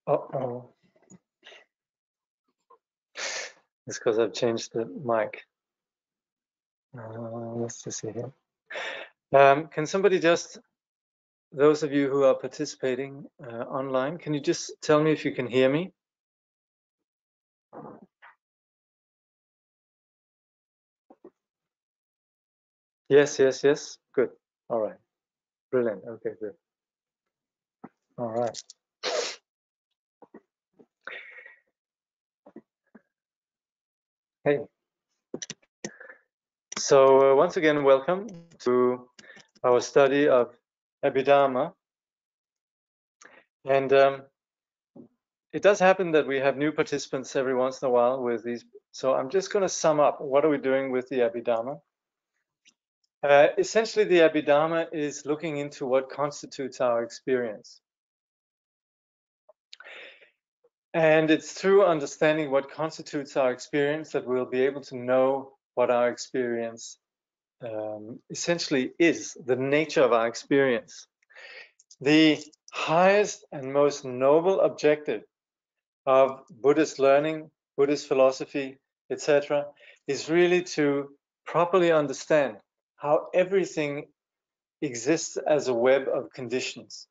Uh-oh. It's because I've changed the mic. Let's just see here. Can somebody just, those of you who are participating online, can you just tell me if you can hear me? Yes, yes, yes. Good. All right. Brilliant. Okay, good. All right. Hey. So once again, welcome to our study of Abhidharma. And it does happen that we have new participants every once in a while with these. So I'm just going to sum up. What are we doing with the Abhidharma? Essentially, the Abhidharma is looking into what constitutes our experience. And it's through understanding what constitutes our experience that we'll be able to know what our experience essentially is, the nature of our experience. The highest and most noble objective of Buddhist learning, Buddhist philosophy, etc., is really to properly understand how everything exists as a web of conditions.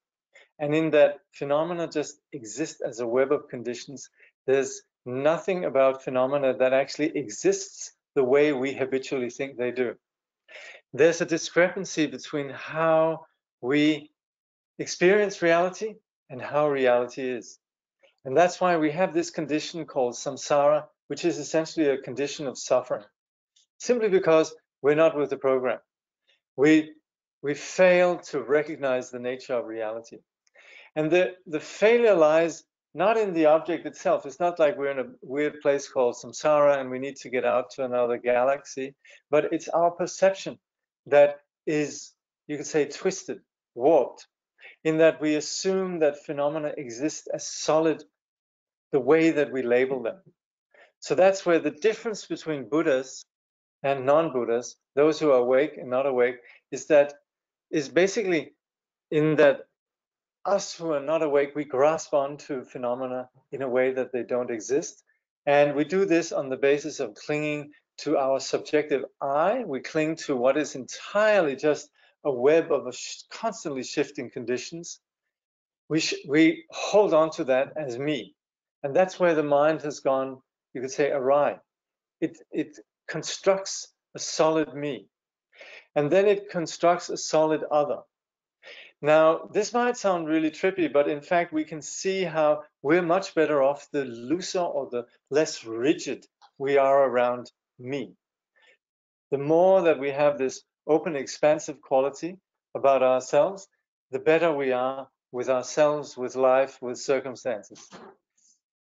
And in that phenomena just exist as a web of conditions, there's nothing about phenomena that actually exists the way we habitually think they do. There's a discrepancy between how we experience reality and how reality is. And that's why we have this condition called samsara, which is essentially a condition of suffering, simply because we're not with the program. We fail to recognize the nature of reality. And the failure lies not in the object itself. It's not like we're in a weird place called samsara and we need to get out to another galaxy, but it's our perception that is, you could say, twisted, warped, in that we assume that phenomena exist as solid the way that we label them. So that's where the difference between Buddhists and non-Buddhists, those who are awake and not awake, is basically in that us who are not awake, we grasp onto phenomena in a way that they don't exist. And we do this on the basis of clinging to our subjective I. We cling to what is entirely just a web of constantly shifting conditions. We hold on to that as me. And that's where the mind has gone, you could say, awry. It constructs a solid me. And then it constructs a solid other. Now, this might sound really trippy, but in fact, we can see how we're much better off the looser or the less rigid we are around me. The more that we have this open, expansive quality about ourselves, the better we are with ourselves, with life, with circumstances.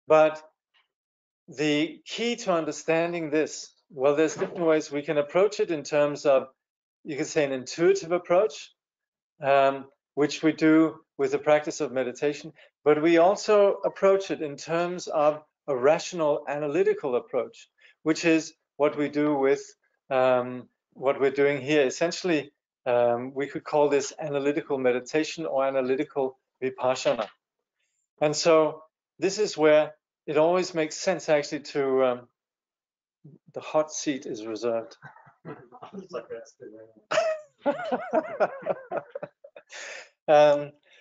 But the key to understanding this, well, there's different ways we can approach it in terms of, you could say, an intuitive approach, which we do with the practice of meditation, but we also approach it in terms of a rational analytical approach, which is what we do with what we're doing here. Essentially, we could call this analytical meditation or analytical vipassana. And so this is where it always makes sense actually to, the hot seat is reserved.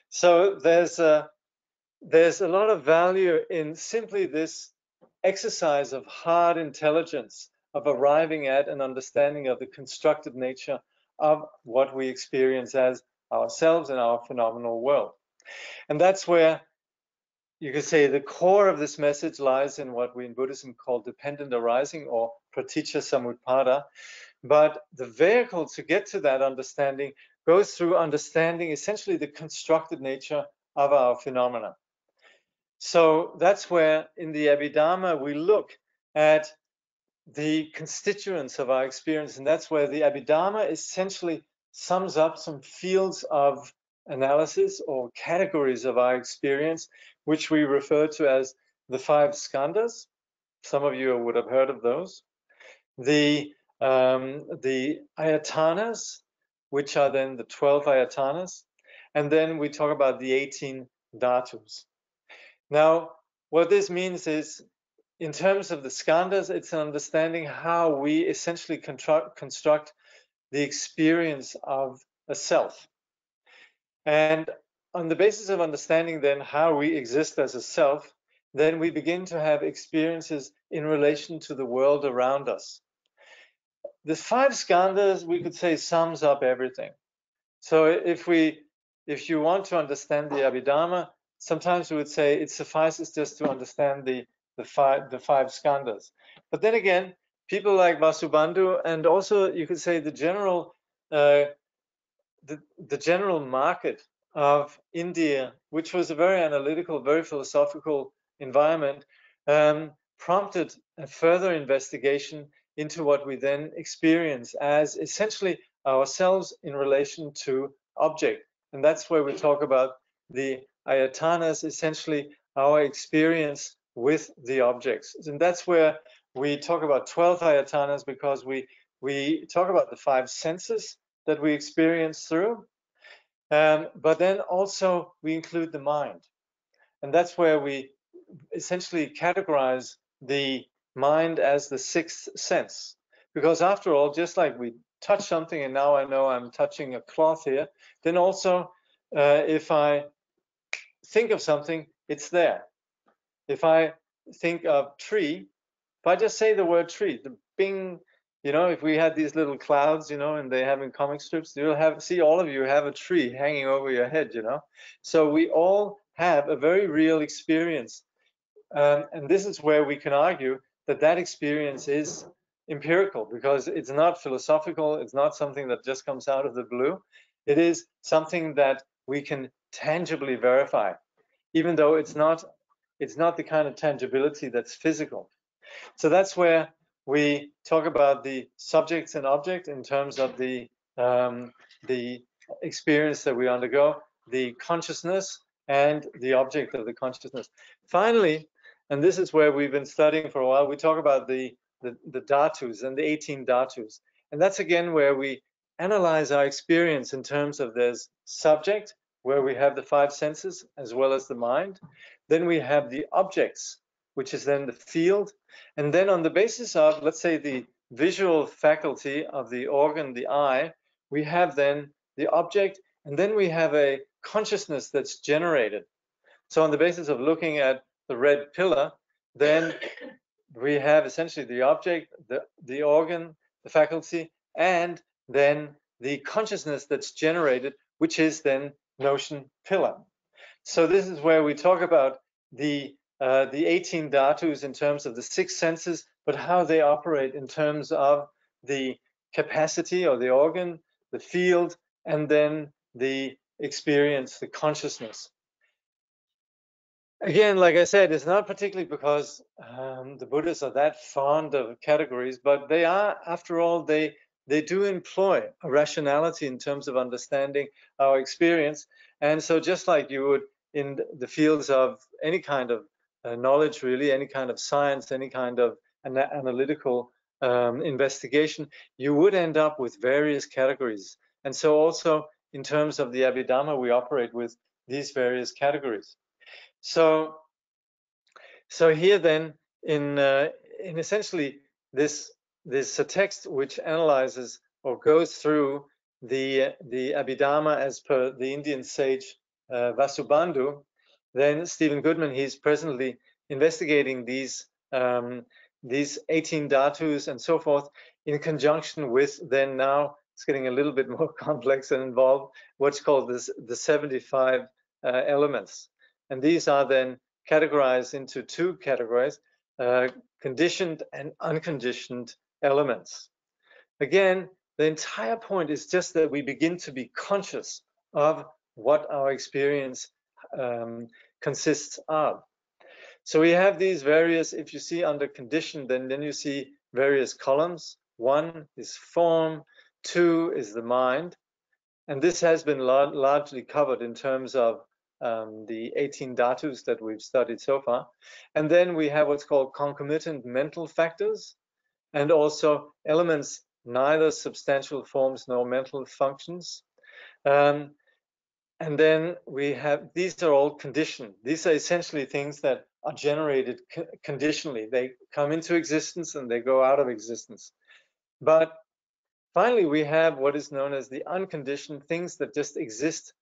So there's a lot of value in simply this exercise of hard intelligence, of arriving at an understanding of the constructed nature of what we experience as ourselves in our phenomenal world. And that's where you could say the core of this message lies in what we in Buddhism call dependent arising or praticca samutpada. But the vehicle to get to that understanding goes through understanding essentially the constructed nature of our phenomena. So that's where in the Abhidharma we look at the constituents of our experience, and that's where the Abhidharma essentially sums up some fields of analysis or categories of our experience, which we refer to as the 5 skandhas. Some of you would have heard of those. The ayatanas, which are then the 12 ayatanas, and then we talk about the 18 dhatus. Now, what this means is, in terms of the skandhas, it's an understanding how we essentially construct the experience of a self. And on the basis of understanding then how we exist as a self, then we begin to have experiences in relation to the world around us. The 5 skandhas, we could say, sums up everything. So if you want to understand the Abhidharma, sometimes we would say it suffices just to understand the five skandhas. But then again, people like Vasubandhu, and also you could say the general the general market of India, which was a very analytical, very philosophical environment, prompted a further investigation into what we then experience as essentially ourselves in relation to object. And that's where we talk about the ayatanas, essentially our experience with the objects. And that's where we talk about 12 ayatanas, because we talk about the 5 senses that we experience through, but then also we include the mind. And that's where we essentially categorize the mind as the 6th sense. Because after all, just like we touch something and now I know I'm touching a cloth here, then also if I think of something, it's there. If I think of tree, if I just say the word tree, the bing, if we had these little clouds, and they have in comic strips, you'll see all of you have a tree hanging over your head, So we all have a very real experience. And this is where we can argue that that experience is empirical, because it's not philosophical. It's not something that just comes out of the blue. It is something that we can tangibly verify, even though it's not the kind of tangibility that's physical. So that's where we talk about the subjects and object in terms of the experience that we undergo, the consciousness and the object of the consciousness. Finally, and this is where we've been studying for a while, we talk about the dhatus and the 18 dhatus. And that's again where we analyze our experience in terms of there's subject, where we have the 5 senses as well as the mind. Then we have the objects, which is then the field. And then on the basis of, let's say, the visual faculty of the organ, the eye, we have then the object, and then we have a consciousness that's generated. So on the basis of looking at the red pillar, then we have essentially the object, the organ, the faculty, and then the consciousness that's generated, which is then notion pillar. So this is where we talk about the 18 dhatus in terms of the 6 senses, but how they operate in terms of the capacity or the organ, the field, and then the experience, the consciousness. Again, like I said, it's not particularly because the Buddhists are that fond of categories, but they are, after all, they do employ a rationality in terms of understanding our experience. And so just like you would in the fields of any kind of knowledge, really, any kind of science, any kind of analytical investigation, you would end up with various categories. And so also in terms of the Abhidharma, we operate with these various categories. So here then, in essentially this a text which analyzes or goes through the Abhidharma as per the Indian sage Vasubandhu, then Steven Goodman, he's presently investigating these 18 dhatus and so forth in conjunction with, then now it's getting a little bit more complex and involved, what's called the 75 elements. And these are then categorized into 2 categories, conditioned and unconditioned elements. Again, the entire point is just that we begin to be conscious of what our experience consists of. So we have these various, if you see under conditioned, then you see various columns. 1 is form, 2 is the mind. And this has been largely covered in terms of the 18 dhatus that we've studied so far. And then we have what's called concomitant mental factors, and also elements, neither substantial forms nor mental functions. And then we have, these are all conditioned. These are essentially things that are generated conditionally. They come into existence and they go out of existence. But finally, we have what is known as the unconditioned, things that just exist,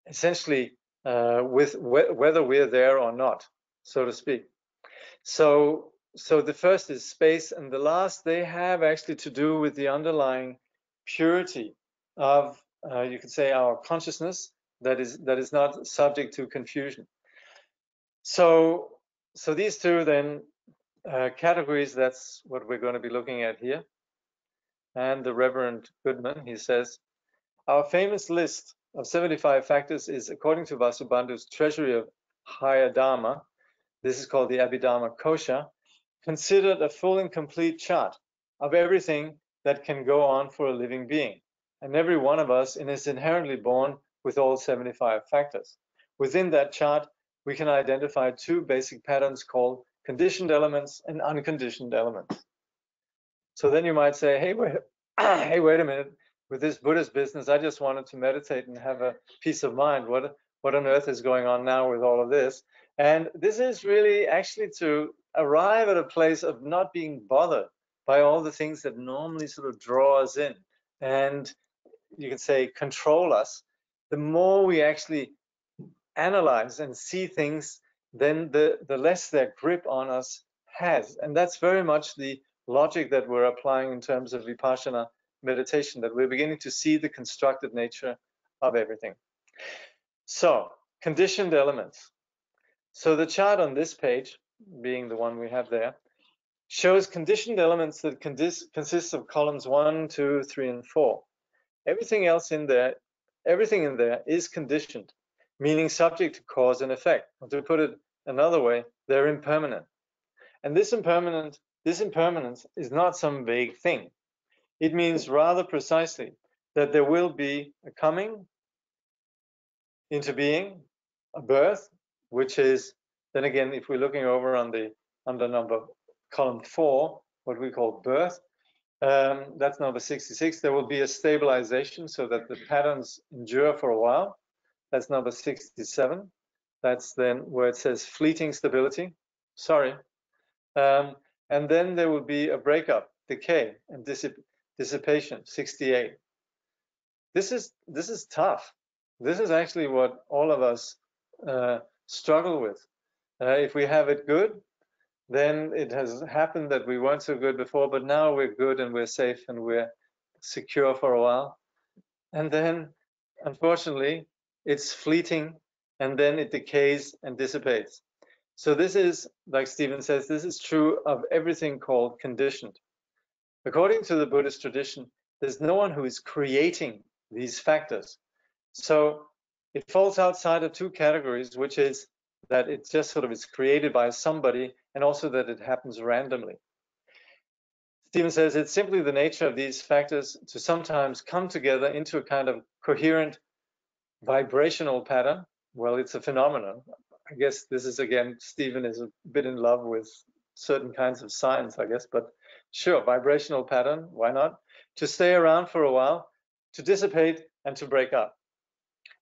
essentially, with whether we're there or not, so to speak. So the first is space, and the last, they have actually to do with the underlying purity of, you could say, our consciousness that is not subject to confusion. So these two then categories, that's what we're going to be looking at here. And the Reverend Goodman, he says, our famous list of 75 factors is, according to Vasubandhu's Treasury of Higher Dharma, this is called the Abhidharma Kosha, considered a full and complete chart of everything that can go on for a living being. And every one of us is inherently born with all 75 factors. Within that chart, we can identify two basic patterns called conditioned elements and unconditioned elements. So then you might say, hey, wait a minute. With this Buddhist business, I just wanted to meditate and have a peace of mind. What on earth is going on now with all of this? And this is really actually to arrive at a place of not being bothered by all the things that normally sort of draw us in and, you can say, control us. The more we actually analyze and see things, then the less their grip on us has. And that's very much the logic that we're applying in terms of Vipassana meditation, that we're beginning to see the constructed nature of everything. So, conditioned elements. So the chart on this page, being the one we have there, shows conditioned elements that consists of columns 1, 2, 3, and 4. Everything in there is conditioned, meaning subject to cause and effect. Or to put it another way, they're impermanent. And this impermanence is not some vague thing. It means rather precisely that there will be a coming into being, a birth, which is, then again, if we're looking over on the under number column 4, what we call birth, that's number 66. There will be a stabilization so that the patterns endure for a while. That's number 67. That's then where it says fleeting stability. Sorry. And then there will be a breakup, decay, and dissipation, 68. This is tough. This is actually what all of us struggle with. If we have it good, then it has happened that we weren't so good before, but now we're good and we're safe and we're secure for a while. And then, unfortunately, it's fleeting, and then it decays and dissipates. So this is, like Steven says, this is true of everything called conditioned. According to the Buddhist tradition, there's no one who is creating these factors. So it falls outside of two categories, which is that it just sort of is created by somebody, and also that it happens randomly. Steven says it's simply the nature of these factors to sometimes come together into a kind of coherent vibrational pattern. Well, it's a phenomenon. I guess this is, again, Steven is a bit in love with certain kinds of science, I guess, but sure, vibrational pattern, why not? To stay around for a while, to dissipate, and to break up.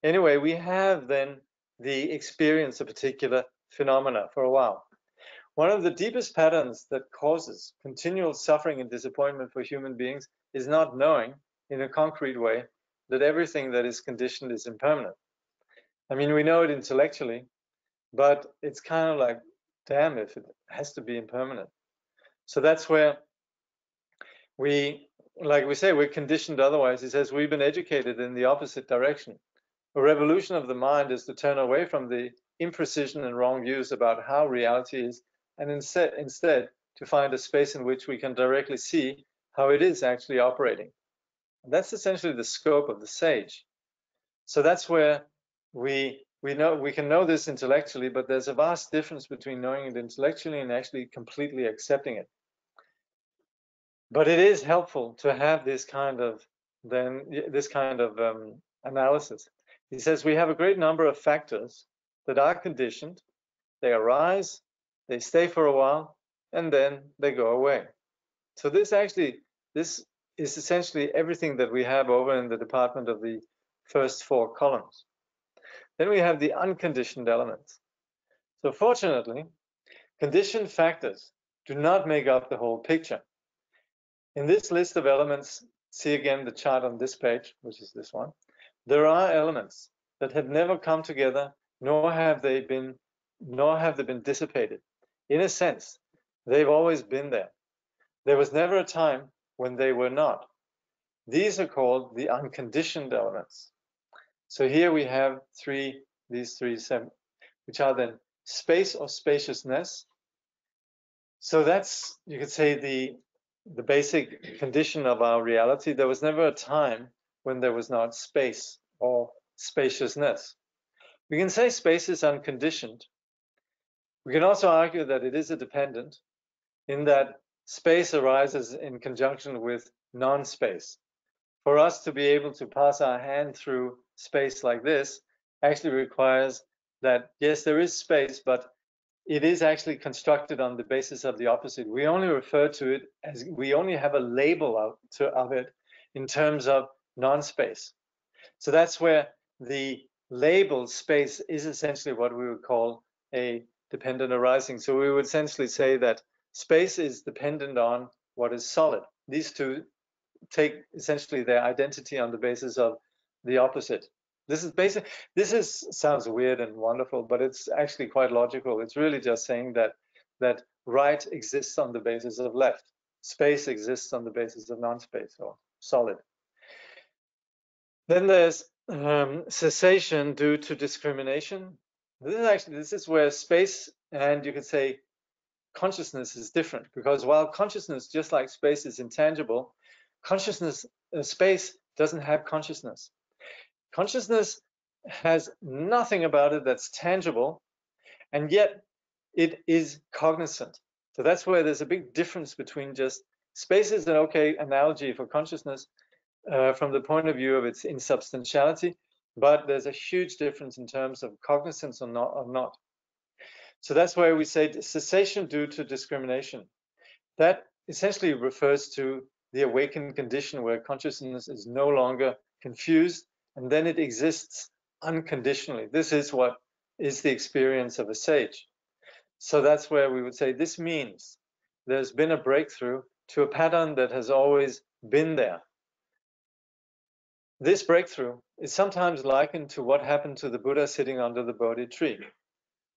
Anyway, we have then the experience of particular phenomena for a while. One of the deepest patterns that causes continual suffering and disappointment for human beings is not knowing in a concrete way that everything that is conditioned is impermanent. I mean, we know it intellectually, but it's kind of like, damn, if it has to be impermanent. So that's where we, like we say, we're conditioned otherwise. He says we've been educated in the opposite direction. A revolution of the mind is to turn away from the imprecision and wrong views about how reality is, and instead to find a space in which we can directly see how it is actually operating. And that's essentially the scope of the sage. So that's where we can know this intellectually, but there's a vast difference between knowing it intellectually and actually completely accepting it. But it is helpful to have this kind of analysis. He says we have a great number of factors that are conditioned. They arise, they stay for a while, and then they go away. So this is essentially everything that we have over in the department of the first 4 columns. Then we have the unconditioned elements. So fortunately, conditioned factors do not make up the whole picture. In this list of elements, see again the chart on this page, which is this one, there are elements that have never come together, nor have they been dissipated. In a sense, they've always been there. There was never a time when they were not. These are called the unconditioned elements. So here we have these three, which are then space or spaciousness. So that's, you could say, the basic condition of our reality. There was never a time when there was not space or spaciousness. We can say space is unconditioned. We can also argue that it is a dependent, in that space arises in conjunction with non-space. For us to be able to pass our hand through space like this actually requires that, yes, there is space, but it is actually constructed on the basis of the opposite. We only refer to it as, we only have a label of it in terms of non-space. So that's where the label space is essentially what we would call a dependent arising. So we would essentially say that space is dependent on what is solid. These two take essentially their identity on the basis of the opposite. This is basic. Sounds weird and wonderful, but it's actually quite logical. It's really just saying that right exists on the basis of left. Space exists on the basis of non-space or solid. Then there's cessation due to discrimination. This is where space and, you could say, consciousness is different, because while consciousness, just like space, is intangible, space doesn't have consciousness. Consciousness has nothing about it that's tangible, and yet it is cognizant. So that's where there's a big difference between just space is an okay analogy for consciousness from the point of view of its insubstantiality, but there's a huge difference in terms of cognizance or not. So that's where we say cessation due to discrimination. That essentially refers to the awakened condition where consciousness is no longer confused, and then it exists unconditionally. This is what is the experience of a sage. So that's where we would say this means there's been a breakthrough to a pattern that has always been there. This breakthrough is sometimes likened to what happened to the Buddha sitting under the Bodhi tree.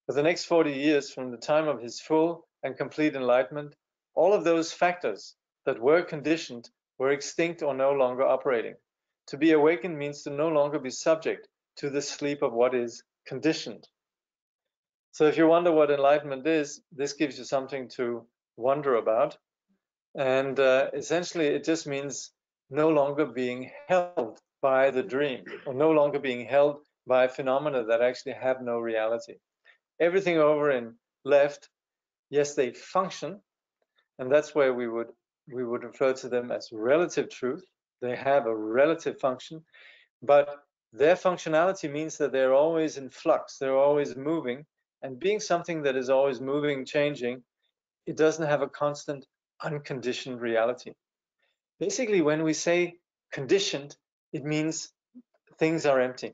For the next 40 years, from the time of his full and complete enlightenment, all of those factors that were conditioned were extinct or no longer operating. To be awakened means to no longer be subject to the sleep of what is conditioned. So if you wonder what enlightenment is, this gives you something to wonder about. And essentially, it just means no longer being held by the dream, or no longer being held by phenomena that actually have no reality. Everything over in left, yes, they function, and that's where we would refer to them as relative truth. They have a relative function, but their functionality means that they're always in flux, they're always moving, and being something that is always moving, changing, it doesn't have a constant, unconditioned reality. Basically, when we say conditioned, it means things are empty,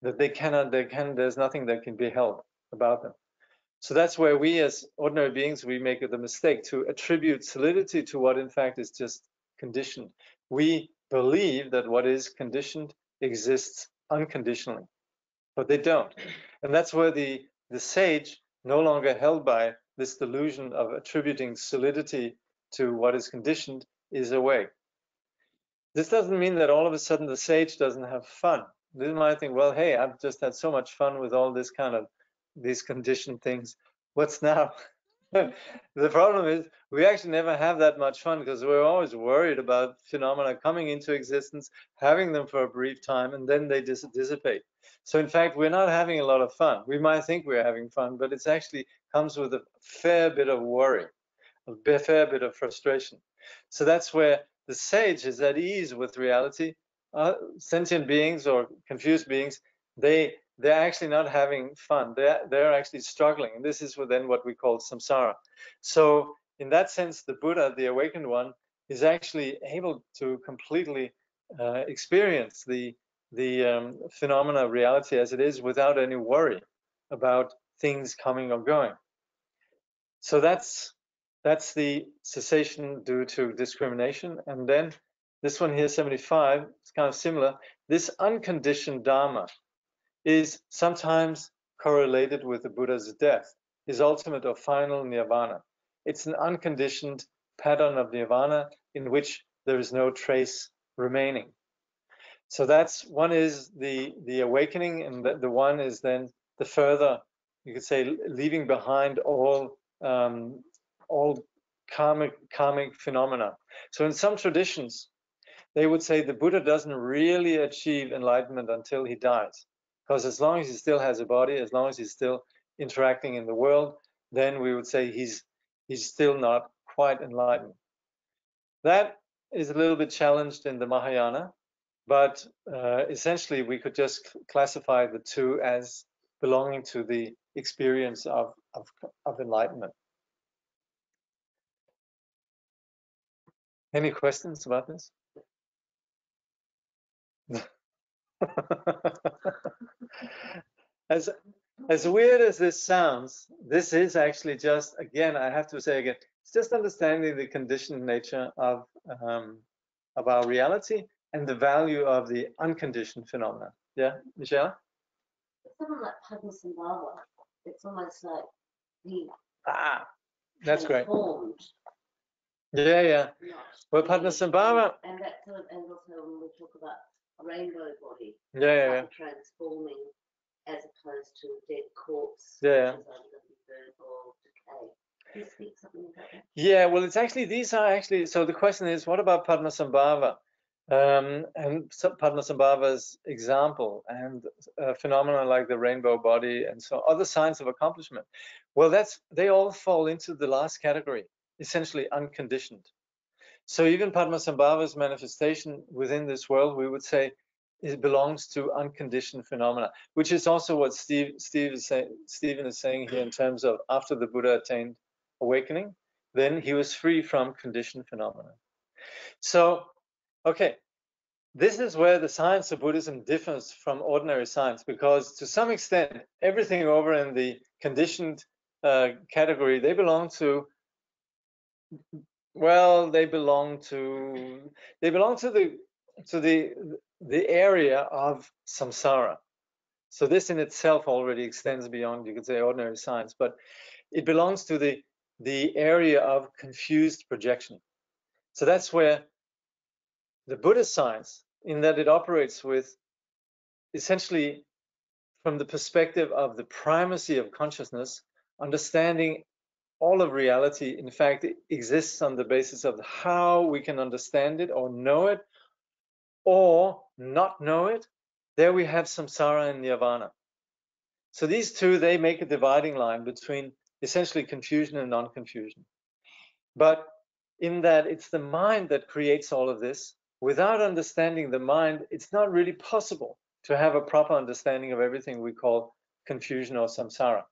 that there's nothing that can be held about them. So that's where we as ordinary beings, we make the mistake to attribute solidity to what in fact is just conditioned. We believe that what is conditioned exists unconditionally, but they don't. And that's where the sage, no longer held by this delusion of attributing solidity to what is conditioned, is awake. This doesn't mean that all of a sudden the sage doesn't have fun. They might think, well, hey, I've just had so much fun with all this kind of these conditioned things. What's now? The problem is we actually never have that much fun, because we're always worried about phenomena coming into existence, having them for a brief time, and then they dissipate. So in fact, we're not having a lot of fun. We might think we're having fun, but it's actually comes with a fair bit of worry, a fair bit of frustration. So that's where the sage is at ease with reality. Sentient beings or confused beings, they're actually not having fun. They're actually struggling, and this is then what we call samsara. So in that sense, the Buddha, the awakened one, is actually able to completely experience the phenomena of reality as it is without any worry about things coming or going. So that's the cessation due to discrimination. And then this one here, 75, it's kind of similar. This unconditioned Dharma is sometimes correlated with the Buddha's death, his ultimate or final nirvana. It's an unconditioned pattern of nirvana in which there is no trace remaining. So that's one is the awakening, and the one is then the further, you could say, leaving behind all karmic phenomena. So in some traditions, they would say the Buddha doesn't really achieve enlightenment until he dies, because as long as he still has a body, as long as he's still interacting in the world, then we would say he's still not quite enlightened. That is a little bit challenged in the Mahayana, but essentially we could just classify the two as belonging to the experience of enlightenment. Any questions about this? As weird as this sounds, this is actually just, again, I have to say again, it's just understanding the conditioned nature of our reality and the value of the unconditioned phenomena. Yeah, Michelle? Something like Padma Sambhava, it's almost like he that's great. Transformed. Yeah. Well, Padma Sambhava, and that sort of, and also when we talk about a rainbow body, yeah. transforming as opposed to a dead corpse, Yeah. which is or decay. Can you speak something about that? Yeah, well, it's actually, these are actually, so the question is, what about Padma Sambhava? And Padma Sambhava's example and phenomena like the rainbow body and so other signs of accomplishment. Well, they all fall into the last category, essentially unconditioned. So even Padma Sambhava's manifestation within this world, we would say it belongs to unconditioned phenomena, which is also what Steven is saying here in terms of after the Buddha attained awakening, then he was free from conditioned phenomena. So, okay, this is where the science of Buddhism differs from ordinary science, because to some extent, everything over in the conditioned category, they belong to the area of samsara. So this in itself already extends beyond, you could say, ordinary science, but it belongs to the area of confused projection. So that's where the Buddhist science, in that it operates with essentially from the perspective of the primacy of consciousness, understanding all of reality, in fact, exists on the basis of how we can understand it or know it or not know it. There we have samsara and nirvana. So these two, they make a dividing line between essentially confusion and non-confusion. But in that it's the mind that creates all of this. Without understanding the mind, it's not really possible to have a proper understanding of everything we call confusion or samsara.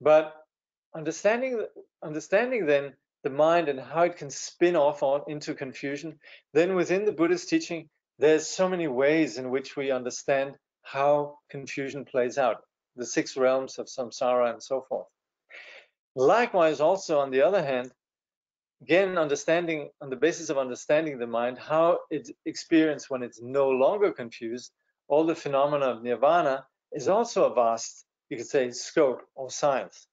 But understanding then the mind and how it can spin off into confusion, then within the Buddhist teaching, there's so many ways in which we understand how confusion plays out, the 6 realms of samsara and so forth. Likewise, also on the other hand, again, understanding on the basis of understanding the mind, how it's experienced when it's no longer confused, all the phenomena of nirvana is also a vast, you could say, scope or science.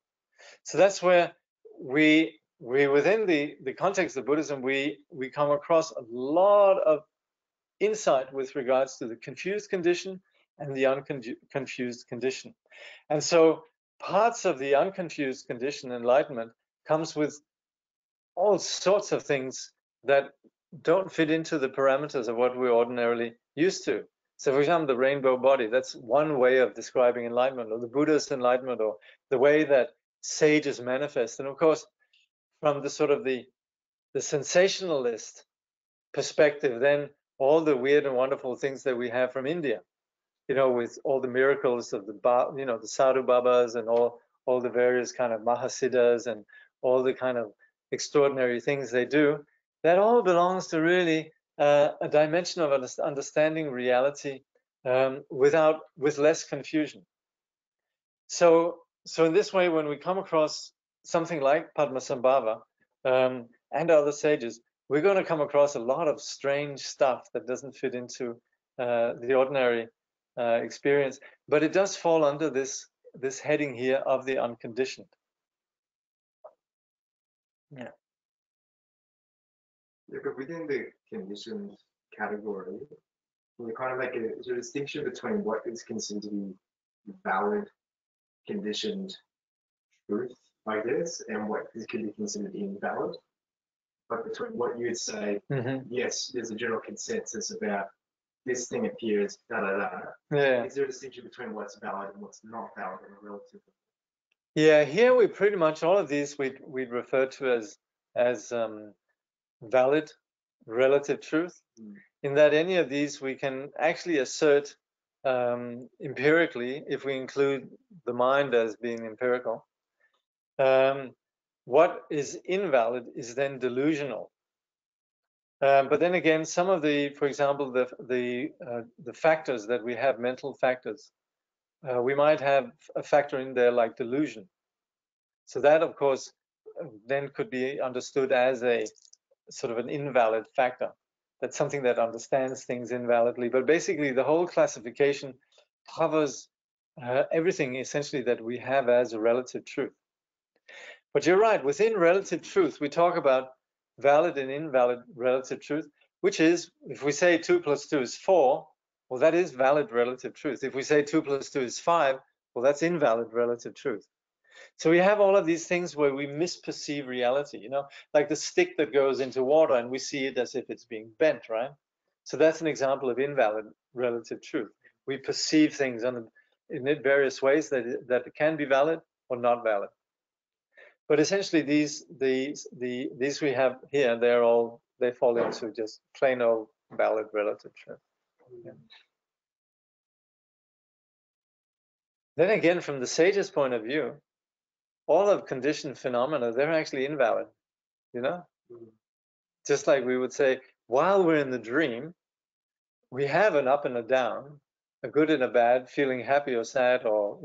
So that's where we within the context of Buddhism, we come across a lot of insight with regards to the confused condition and the unconfused condition. And so parts of the unconfused condition, enlightenment, comes with all sorts of things that don't fit into the parameters of what we're ordinarily used to. So, for example, the rainbow body, that's one way of describing enlightenment, or the Buddhist enlightenment, or the way that sages manifest. And of course, from the sort of the sensationalist perspective, then all the weird and wonderful things that we have from India, with all the miracles of the sadhu babas and all the various kind of mahasiddhas and all the kind of extraordinary things they do, that all belongs to really a dimension of understanding reality with less confusion. So in this way, when we come across something like Padma Sambhava and other sages, we're going to come across a lot of strange stuff that doesn't fit into the ordinary experience, but it does fall under this heading here of the unconditioned. Yeah. But within the conditioned category, we kind of make a distinction between what is considered to be valid conditioned truth, I guess, and what can be considered invalid. But between what you would say, yes, there's a general consensus about this thing appears, da da da. Yeah. Is there a distinction between what's valid and what's not valid in a relative? Yeah, here we pretty much all of these we'd refer to as valid relative truth. In that any of these we can actually assert empirically, if we include the mind as being empirical. What is invalid is then delusional. But then again, some of for example, the factors that we have, mental factors, we might have a factor in there like delusion. So that, of course, then could be understood as a sort of an invalid factor. That's something that understands things invalidly. But basically, the whole classification covers everything essentially that we have as a relative truth. But you're right, within relative truth, we talk about valid and invalid relative truth, which is, if we say 2 + 2 is 4, well, that is valid relative truth. If we say 2 + 2 is 5, well, that's invalid relative truth. So we have all of these things where we misperceive reality, like the stick that goes into water and we see it as if it's being bent, right? So that's an example of invalid relative truth. We perceive things in various ways that can be valid or not valid. But essentially, these we have here, they fall into just plain old valid relative truth. Yeah. Then again, from the sage's point of view, all of conditioned phenomena, they're actually invalid, Just like we would say, while we're in the dream, we have an up and a down, a good and a bad, feeling happy or sad or,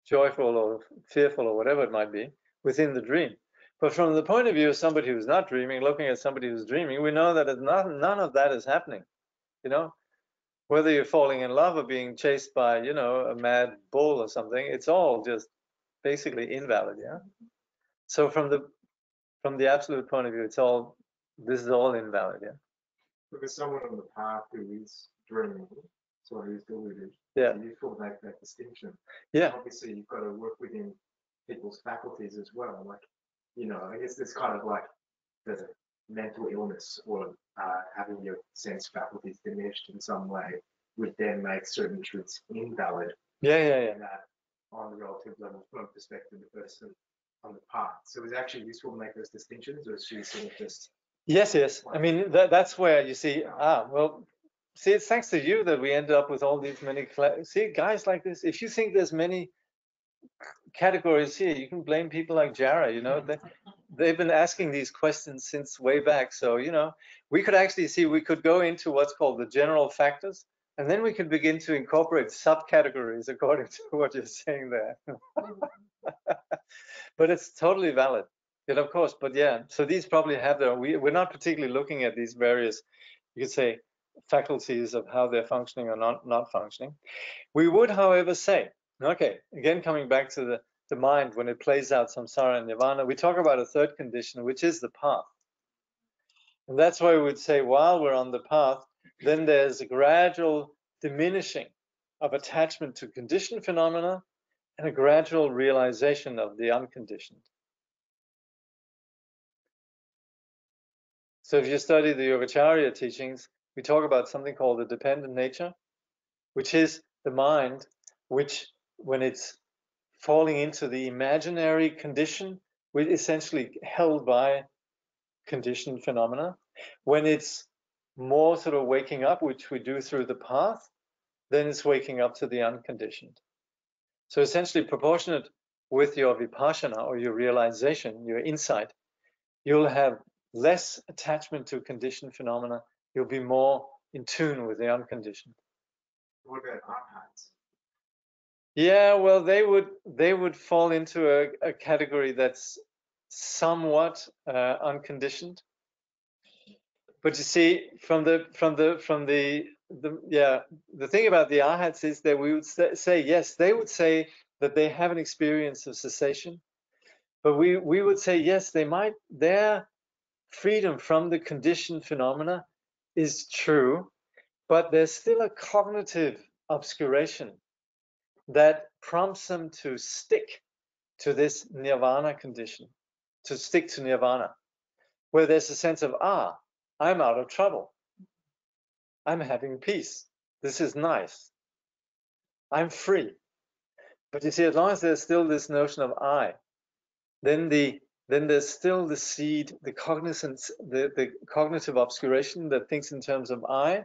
joyful or fearful or whatever it might be within the dream. But from the point of view of somebody who's not dreaming, looking at somebody who's dreaming, we know that none of that is happening, Whether you're falling in love or being chased by, a mad bull or something, it's all just basically invalid, yeah? So from the absolute point of view, this is all invalid, yeah? Because someone on the path who is dreaming, so who's deluded, yeah, so you feel like that distinction. Yeah. Obviously, you've got to work within people's faculties as well. Like, I guess there's kind of like the mental illness or having your sense faculties diminished in some way would then make certain truths invalid. Yeah. And that on the relative level from the perspective of the person on the path. So it's actually useful to make those distinctions, or is she sort of just... Yes. I mean, that's where you see, see, it's thanks to you that we end up with all these many, see, guys like this, if you think there's many categories here, you can blame people like Jara, they've been asking these questions since way back. So, we could actually see, we could go into what's called the general factors, and then we could begin to incorporate subcategories according to what you're saying there. But it's totally valid. Yeah, of course, but yeah, so these probably have we're not particularly looking at these various, you could say, faculties of how they're functioning or not functioning. We would, however, say, okay, again, coming back to the mind, when it plays out samsara and nirvana, we talk about a third condition, which is the path. And that's why we would say, while we're on the path, then there's a gradual diminishing of attachment to conditioned phenomena and a gradual realization of the unconditioned. So if you study the Yogacarya teachings, we talk about something called the dependent nature, which is the mind, which when it's falling into the imaginary condition, we're essentially held by conditioned phenomena. When it's more sort of waking up, which we do through the path, then it's waking up to the unconditioned. So essentially proportionate with your vipassana or your realization, your insight, you'll have less attachment to conditioned phenomena. You'll be more in tune with the unconditioned. What about arhats? Yeah, well, they would fall into a category that's somewhat unconditioned. But you see, the thing about the arhats is that we would say yes, they would say that they have an experience of cessation, but we would say yes, their freedom from the conditioned phenomena is true, but there's still a cognitive obscuration that prompts them to stick to this nirvana condition, to stick to nirvana, where there's a sense of, I'm out of trouble. I'm having peace. This is nice. I'm free. But you see, as long as there's still this notion of I, then there's still the seed, the cognizance, the cognitive obscuration that thinks in terms of I.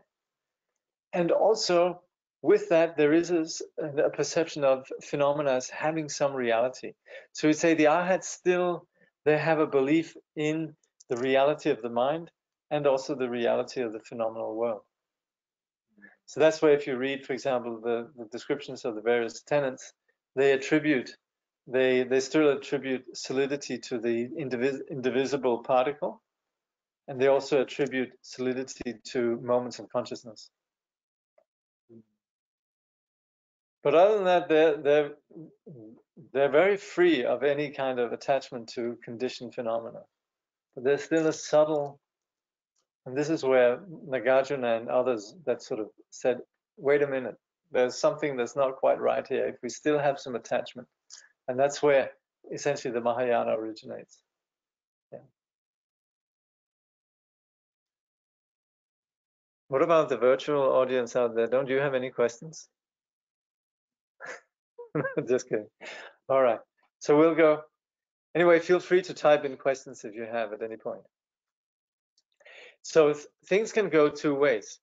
And also with that, there is a perception of phenomena as having some reality. So we'd say the arhats still, they have a belief in the reality of the mind and also the reality of the phenomenal world. So that's why if you read, for example, the descriptions of the various tenets, they still attribute solidity to the indivisible particle, and they also attribute solidity to moments of consciousness. But other than that, they're very free of any kind of attachment to conditioned phenomena. But there's still a subtle, and this is where Nagarjuna and others that sort of said, wait a minute, there's something that's not quite right here if we still have some attachment. And that's where essentially the Mahayana originates. Yeah. What about the virtual audience out there? Don't you have any questions? Just kidding. All right. So we'll go. Anyway, feel free to type in questions if you have at any point. So things can go two ways.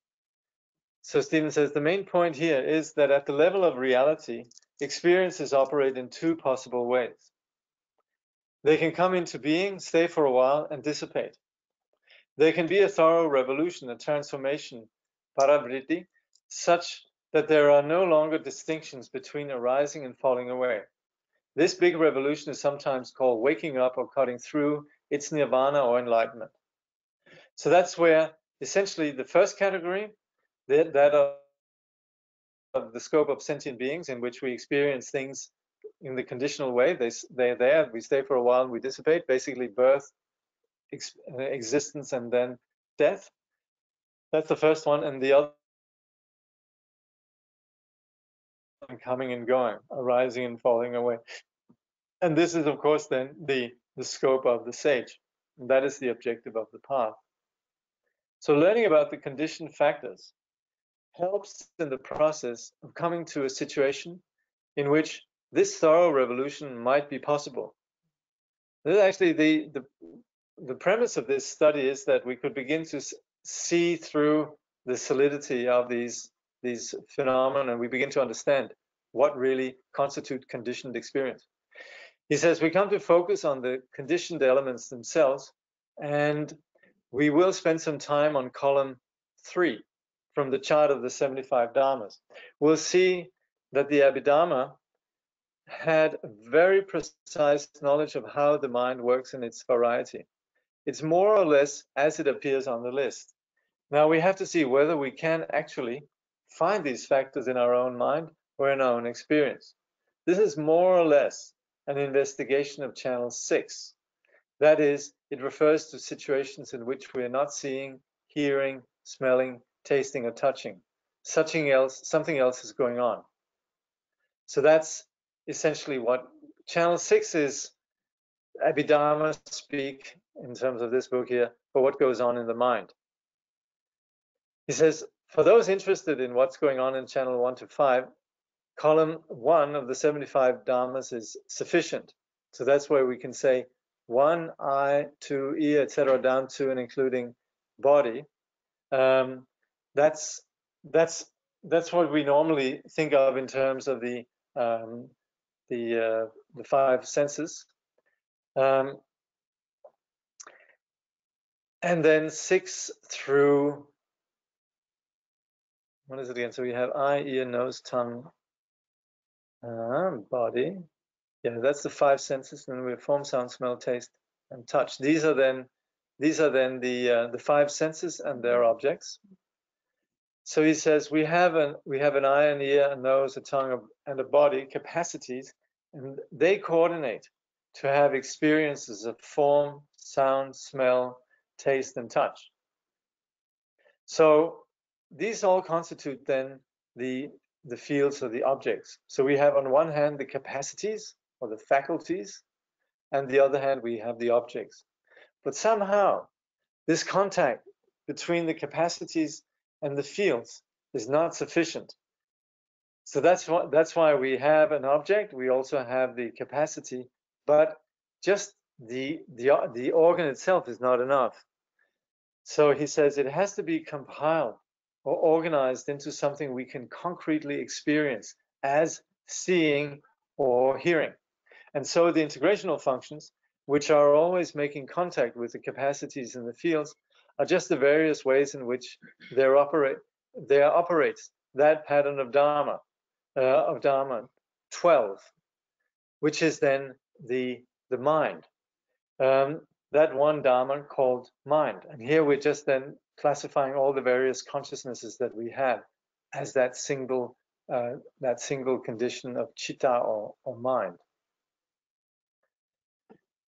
So Stephen says the main point here is that at the level of reality, experiences operate in two possible ways. They can come into being, stay for a while, and dissipate. There can be a thorough revolution, a transformation, paravritti, such that there are no longer distinctions between arising and falling away. This big revolution is sometimes called waking up or cutting through. It's nirvana or enlightenment. So that's where essentially the first category, that of the scope of sentient beings, in which we experience things in the conditional way, they're there, we stay for a while and we dissipate, basically birth, existence, and then death. That's the first one. And the other, coming and going, arising and falling away. And this is, of course, then the scope of the sage. And that is the objective of the path. So learning about the conditioned factors helps in the process of coming to a situation in which this thorough revolution might be possible. This is actually the premise of this study, is that we could begin to see through the solidity of these phenomena, and we begin to understand what really constitute conditioned experience. He says we come to focus on the conditioned elements themselves, and we will spend some time on column 3 from the chart of the 75 Dharmas. We'll see that the Abhidharma had very precise knowledge of how the mind works in its variety. It's more or less as it appears on the list. Now we have to see whether we can actually find these factors in our own mind or in our own experience. This is more or less an investigation of channel 6. That is, it refers to situations in which we are not seeing, hearing, smelling, tasting, or touching. Something else is going on. So that's essentially what channel 6 is. Abhidharma speak in terms of this book here for what goes on in the mind. He says, for those interested in what's going on in channel 1 to 5, column 1 of the 75 Dharmas is sufficient. So that's where we can say 1, eye, 2, ear, etc., down to and including body. That's what we normally think of in terms of the 5 senses. And then 6 through what is it again? So we have eye, ear, nose, tongue, body. Yeah, that's the five senses. And we have form, sound, smell, taste, and touch. These are then the five senses and their objects. So he says we have an eye, an ear, a nose, a tongue, and a body, capacities, and they coordinate to have experiences of form, sound, smell, taste, and touch. So these all constitute then the fields or the objects. So we have on one hand the capacities or the faculties, and the other hand we have the objects. But somehow this contact between the capacities and the fields is not sufficient. So that's why we have an object. We also have the capacity, but just the organ itself is not enough. So he says it has to be compiled or organized into something we can concretely experience as seeing or hearing. And so the integrational functions, which are always making contact with the capacities and the fields, are just the various ways in which there operates that pattern of Dharma 12, which is then the mind. That one Dharma called mind. And here we're just then classifying all the various consciousnesses that we have as that single condition of chitta or mind.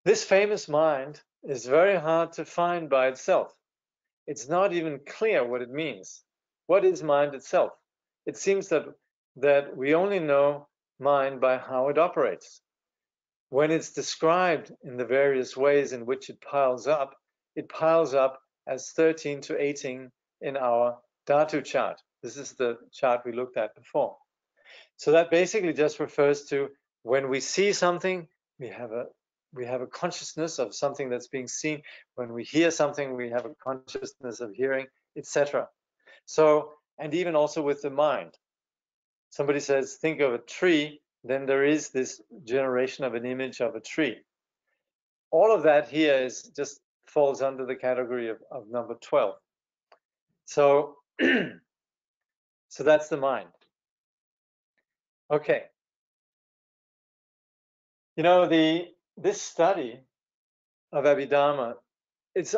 This famous mind is very hard to find by itself. It's not even clear what it means. What is mind itself? It seems that we only know mind by how it operates. When it's described in the various ways in which it piles up as 13 to 18 in our Dhatu chart. This is the chart we looked at before. So that basically just refers to when we see something, we have a consciousness of something that's being seen. When we hear something, we have a consciousness of hearing, etc. So, and even also with the mind. Somebody says, think of a tree, then there is this generation of an image of a tree. All of that here is just falls under the category of number 12. So, so that's the mind. Okay. You know, this study of Abhidharma, it's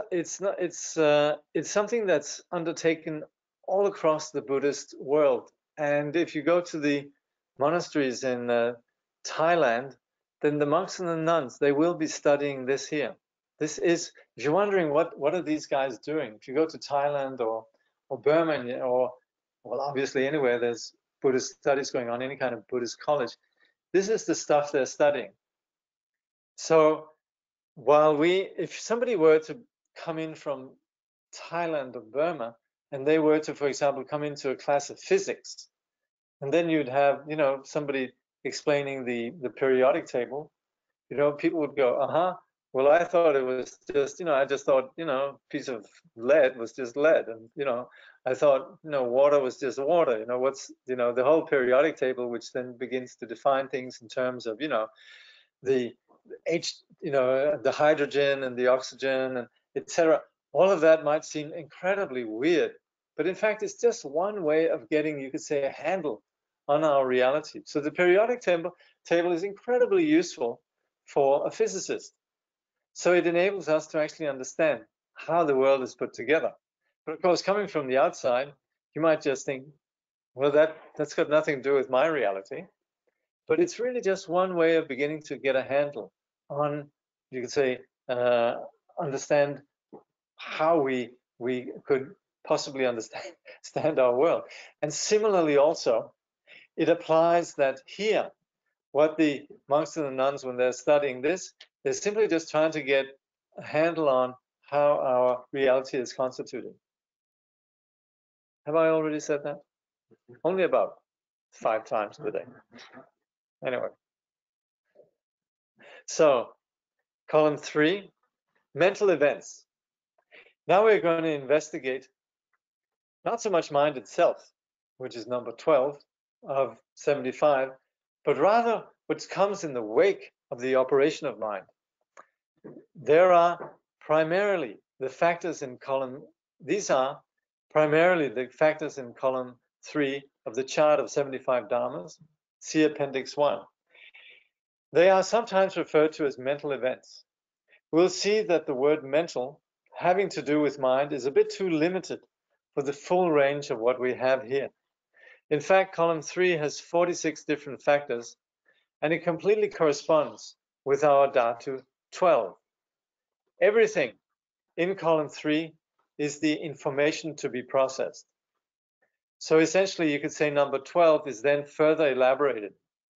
something that's undertaken all across the Buddhist world. And if you go to the monasteries in Thailand, then the monks and the nuns, they will be studying this here. This is, if you're wondering what are these guys doing, if you go to Thailand or Burma or well, obviously anywhere there's Buddhist studies going on, any kind of Buddhist college, this is the stuff they're studying. So if somebody were to come in from Thailand or Burma, and they were to, for example, come into a class of physics, and then you'd have, somebody explaining the periodic table, people would go, well, I thought it was just, I just thought, a piece of lead was just lead. And, I thought, water was just water. What's, the whole periodic table, which then begins to define things in terms of, the the hydrogen and the oxygen and etc. All of that might seem incredibly weird, but in fact, it's just one way of getting, you could say, a handle on our reality. So the periodic table is incredibly useful for a physicist. So it enables us to actually understand how the world is put together. But of course, coming from the outside, you might just think, well, that's got nothing to do with my reality. But it's really just one way of beginning to get a handle on, you could say, understand how we could possibly understand our world. And similarly also, it applies that here, what the monks and the nuns, when they're studying this, they're simply just trying to get a handle on how our reality is constituted. Have I already said that? Only about 5 times today. Anyway. So, column 3, mental events. Now we're going to investigate not so much mind itself, which is number 12 of 75, but rather what comes in the wake of the operation of mind. There are primarily the factors in column, these are primarily the factors in column 3 of the chart of 75 Dharmas. See Appendix 1. They are sometimes referred to as mental events. We'll see that the word mental, having to do with mind, is a bit too limited for the full range of what we have here. In fact, column 3 has 46 different factors, and it completely corresponds with our Dhatu 12. Everything in column 3 is the information to be processed. So essentially, you could say number 12 is then further elaborated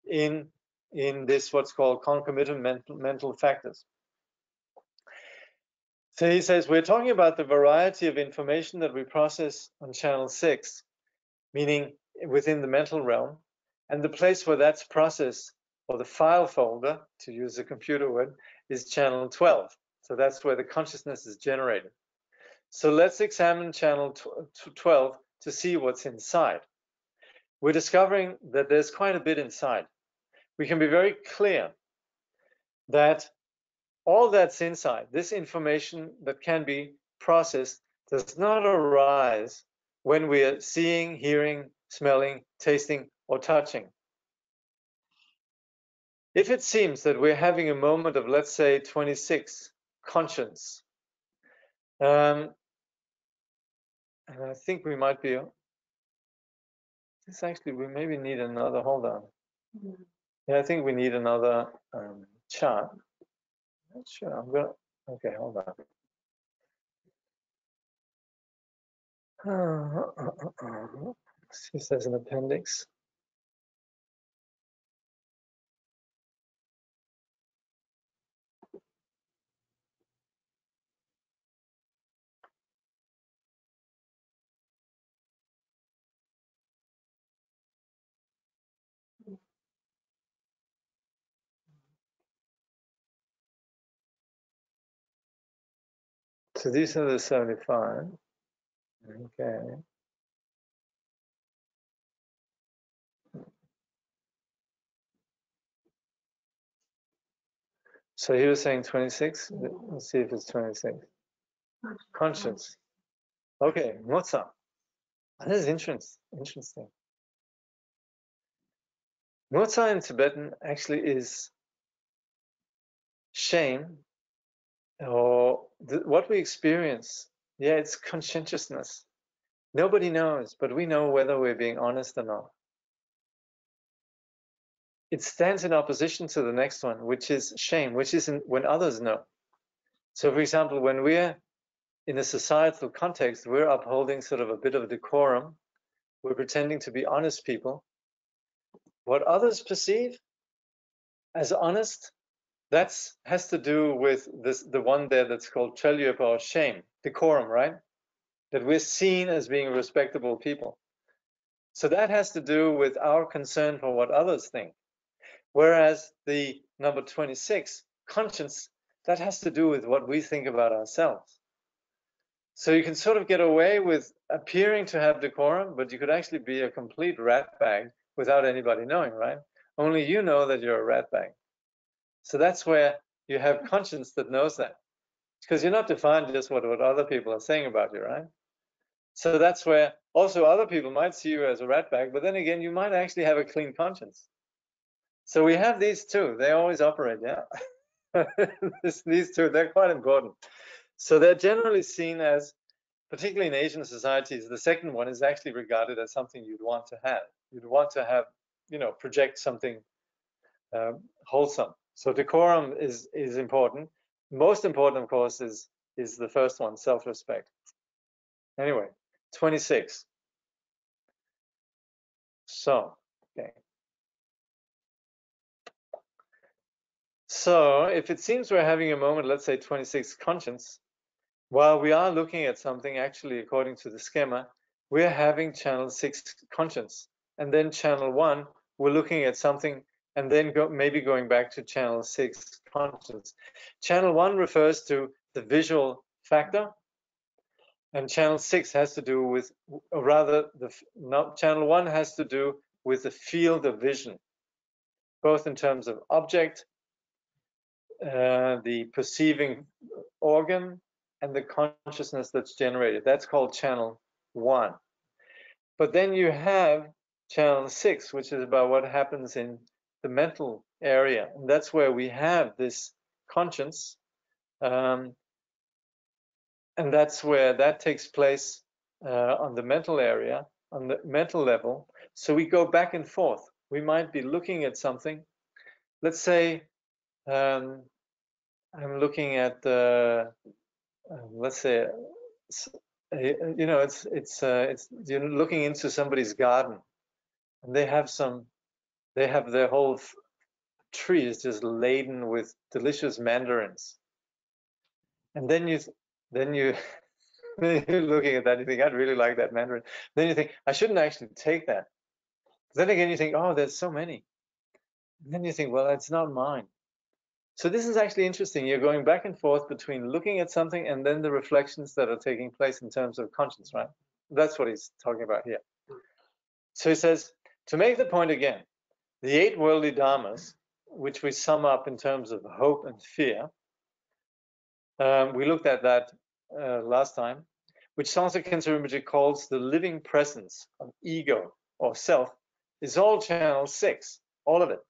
in this what's called concomitant mental factors. So he says, we're talking about the variety of information that we process on channel 6, meaning within the mental realm, and the place where that's processed, or the file folder, to use a computer word, is channel 12. So that's where the consciousness is generated. So let's examine channel 12 to see what's inside. We're discovering that there's quite a bit inside. We can be very clear that all that's inside, this information that can be processed, does not arise when we are seeing, hearing, smelling, tasting, or touching. If it seems that we're having a moment of, let's say, 26, conscience, and I think we might be, this actually, we maybe need another, hold on. Yeah, I think we need another chart. Not sure, I'm gonna, okay, hold on. See if there's an appendix. So these are the 75. Okay. So he was saying 26. Let's see if it's 26. Conscience. Okay, Mozart. This is interesting. Mozart in Tibetan actually is shame, or what we experience. Yeah, it's conscientiousness. Nobody knows, but we know whether we're being honest or not. It stands in opposition to the next one, which is shame, which is when others know. So, for example, when we're in a societal context, we're upholding sort of a bit of a decorum. We're pretending to be honest people. What others perceive as honest, that has to do with the one there that's called Chelyepa, or shame, decorum, right? That we're seen as being respectable people. So that has to do with our concern for what others think. Whereas the number 26, conscience, that has to do with what we think about ourselves. So you can sort of get away with appearing to have decorum, but you could actually be a complete rat bag without anybody knowing, right? Only you know that you're a rat bag. So that's where you have conscience that knows that. Because you're not defined just what other people are saying about you, right? So that's where also other people might see you as a rat bag, but then again, you might actually have a clean conscience. So we have these two. They always operate, yeah. These two, they're quite important. So they're generally seen as, particularly in Asian societies, the second one is actually regarded as something you'd want to have. You'd want to have, project something wholesome. So decorum is important. Most important, of course, is the first one, self-respect. Anyway, 26. So, okay. So if it seems we're having a moment, let's say 26 conscience, while we are looking at something, actually, according to the schema, we're having channel 6 conscience. And then channel 1, we're looking at something, and then maybe going back to channel 6 conscience. Channel 1 refers to the visual factor, and channel 6 has to do with, or rather, channel 1 has to do with the field of vision, both in terms of object, the perceiving organ, and the consciousness that's generated. That's called channel 1. But then you have channel 6, which is about what happens in the mental area. And that's where we have this conscience. And that's where that takes place on the mental area, on the mental level. So we go back and forth. We might be looking at something. Let's say I'm looking at, let's say, it's you're looking into somebody's garden, and they have their whole tree is just laden with delicious mandarins, and then you're looking at that, you think, I'd really like that mandarin. Then you think, I shouldn't actually take that. Then again, you think, oh, there's so many. And then you think, well, it's not mine. So this is actually interesting. You're going back and forth between looking at something and then the reflections that are taking place in terms of conscience, right? That's what he's talking about here. So he says, to make the point again, the 8 worldly dharmas, which we sum up in terms of hope and fear, we looked at that last time, which Sansa Rinpoche calls the living presence of ego or self, is all channel 6, all of it.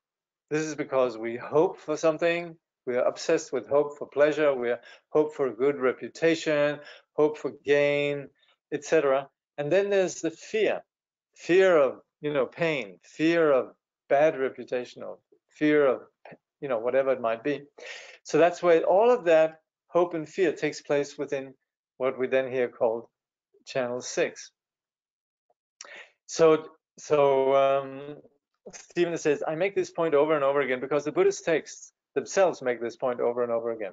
This is because we hope for something, we are obsessed with hope for pleasure, we hope for a good reputation, hope for gain, etc. And then there's the fear of, pain, fear of bad reputation, or fear of, whatever it might be. So that's where all of that hope and fear takes place within what we then here called channel 6. So Steven says, I make this point over and over again because the Buddhist texts themselves make this point over and over again.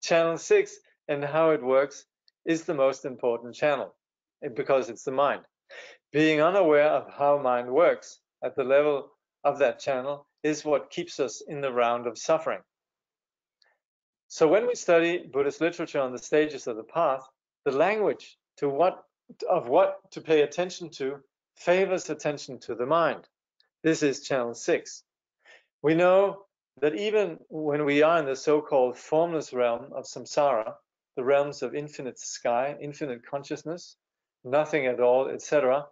Channel 6 and how it works is the most important channel because it's the mind. Being unaware of how mind works at the level of that channel is what keeps us in the round of suffering. So when we study Buddhist literature on the stages of the path, the language what to pay attention to favors attention to the mind. This is channel 6. We know that even when we are in the so-called formless realm of samsara, the realms of infinite sky, infinite consciousness, nothing at all, etc.,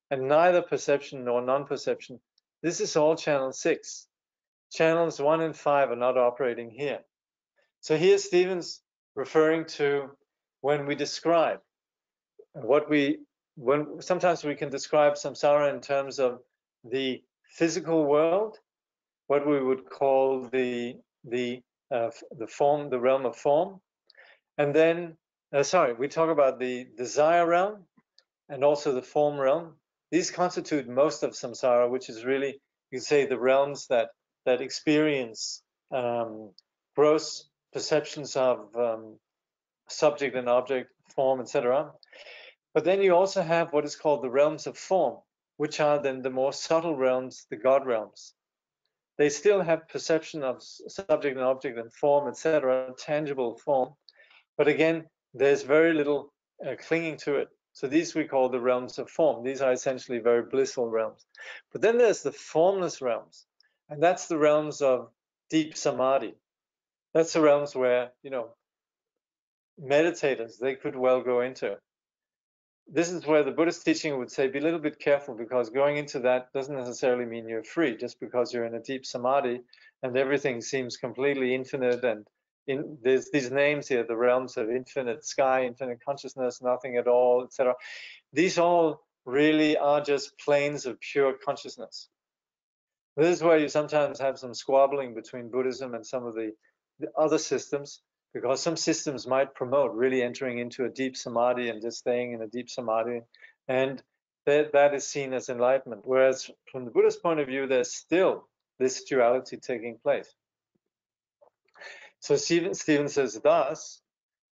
and neither perception nor non-perception, this is all channel 6. Channels 1 and 5 are not operating here. So here Stephen's referring to when we describe sometimes we can describe samsara in terms of the physical world, what we would call the form, the realm of form, and then we talk about the desire realm and also the form realm. These constitute most of samsara, which is really, you could say, the realms that experience gross perceptions of subject and object, form, etc. But then you also have what is called the realms of form, which are then the more subtle realms, the God realms. They still have perception of subject and object and form, etc., tangible form. But again, there's very little clinging to it. So these we call the realms of form. These are essentially very blissful realms. But then there's the formless realms, and that's the realms of deep samadhi. That's the realms where, meditators, they could well go into. This is where the Buddhist teaching would say, be a little bit careful, because going into that doesn't necessarily mean you're free. Just because you're in a deep samadhi and everything seems completely infinite, and there's these names here, the realms of infinite sky, infinite consciousness, nothing at all, etc. These all really are just planes of pure consciousness. This is where you sometimes have some squabbling between Buddhism and some of the other systems, because some systems might promote really entering into a deep samadhi and just staying in a deep samadhi, and that is seen as enlightenment. Whereas from the Buddhist point of view, there's still this duality taking place. So Stephen says, thus,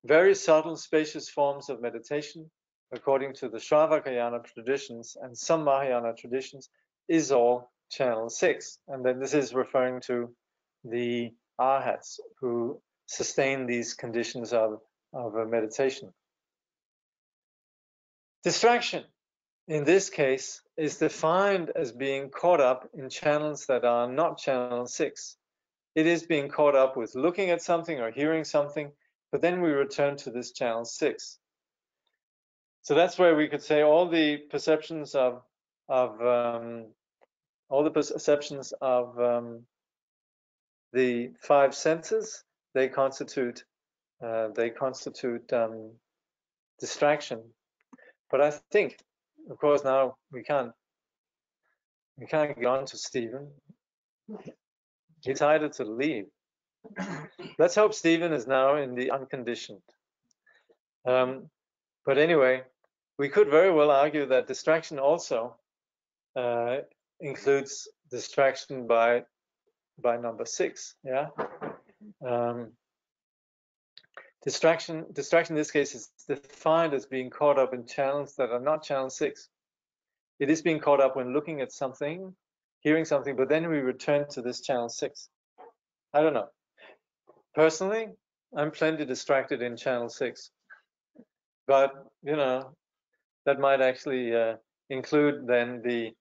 very subtle, spacious forms of meditation, according to the Shravakayana traditions and some Mahayana traditions, is all channel 6. And then this is referring to the arhats who sustain these conditions of a meditation. Distraction, in this case, is defined as being caught up in channels that are not channel 6. It is being caught up with looking at something or hearing something, but then we return to this channel 6. So that's where we could say all the perceptions of the five senses, they constitute distraction. But I think, of course, now we can't get on to Steven. He decided to leave. Let's hope Steven is now in the unconditioned. But anyway, we could very well argue that distraction also includes distraction by number 6. Yeah. Distraction in this case is defined as being caught up in channels that are not channel 6. It is being caught up when looking at something, hearing something, but then we return to this channel 6. I don't know. Personally, I'm plenty distracted in channel 6. But, you know, that might actually include then the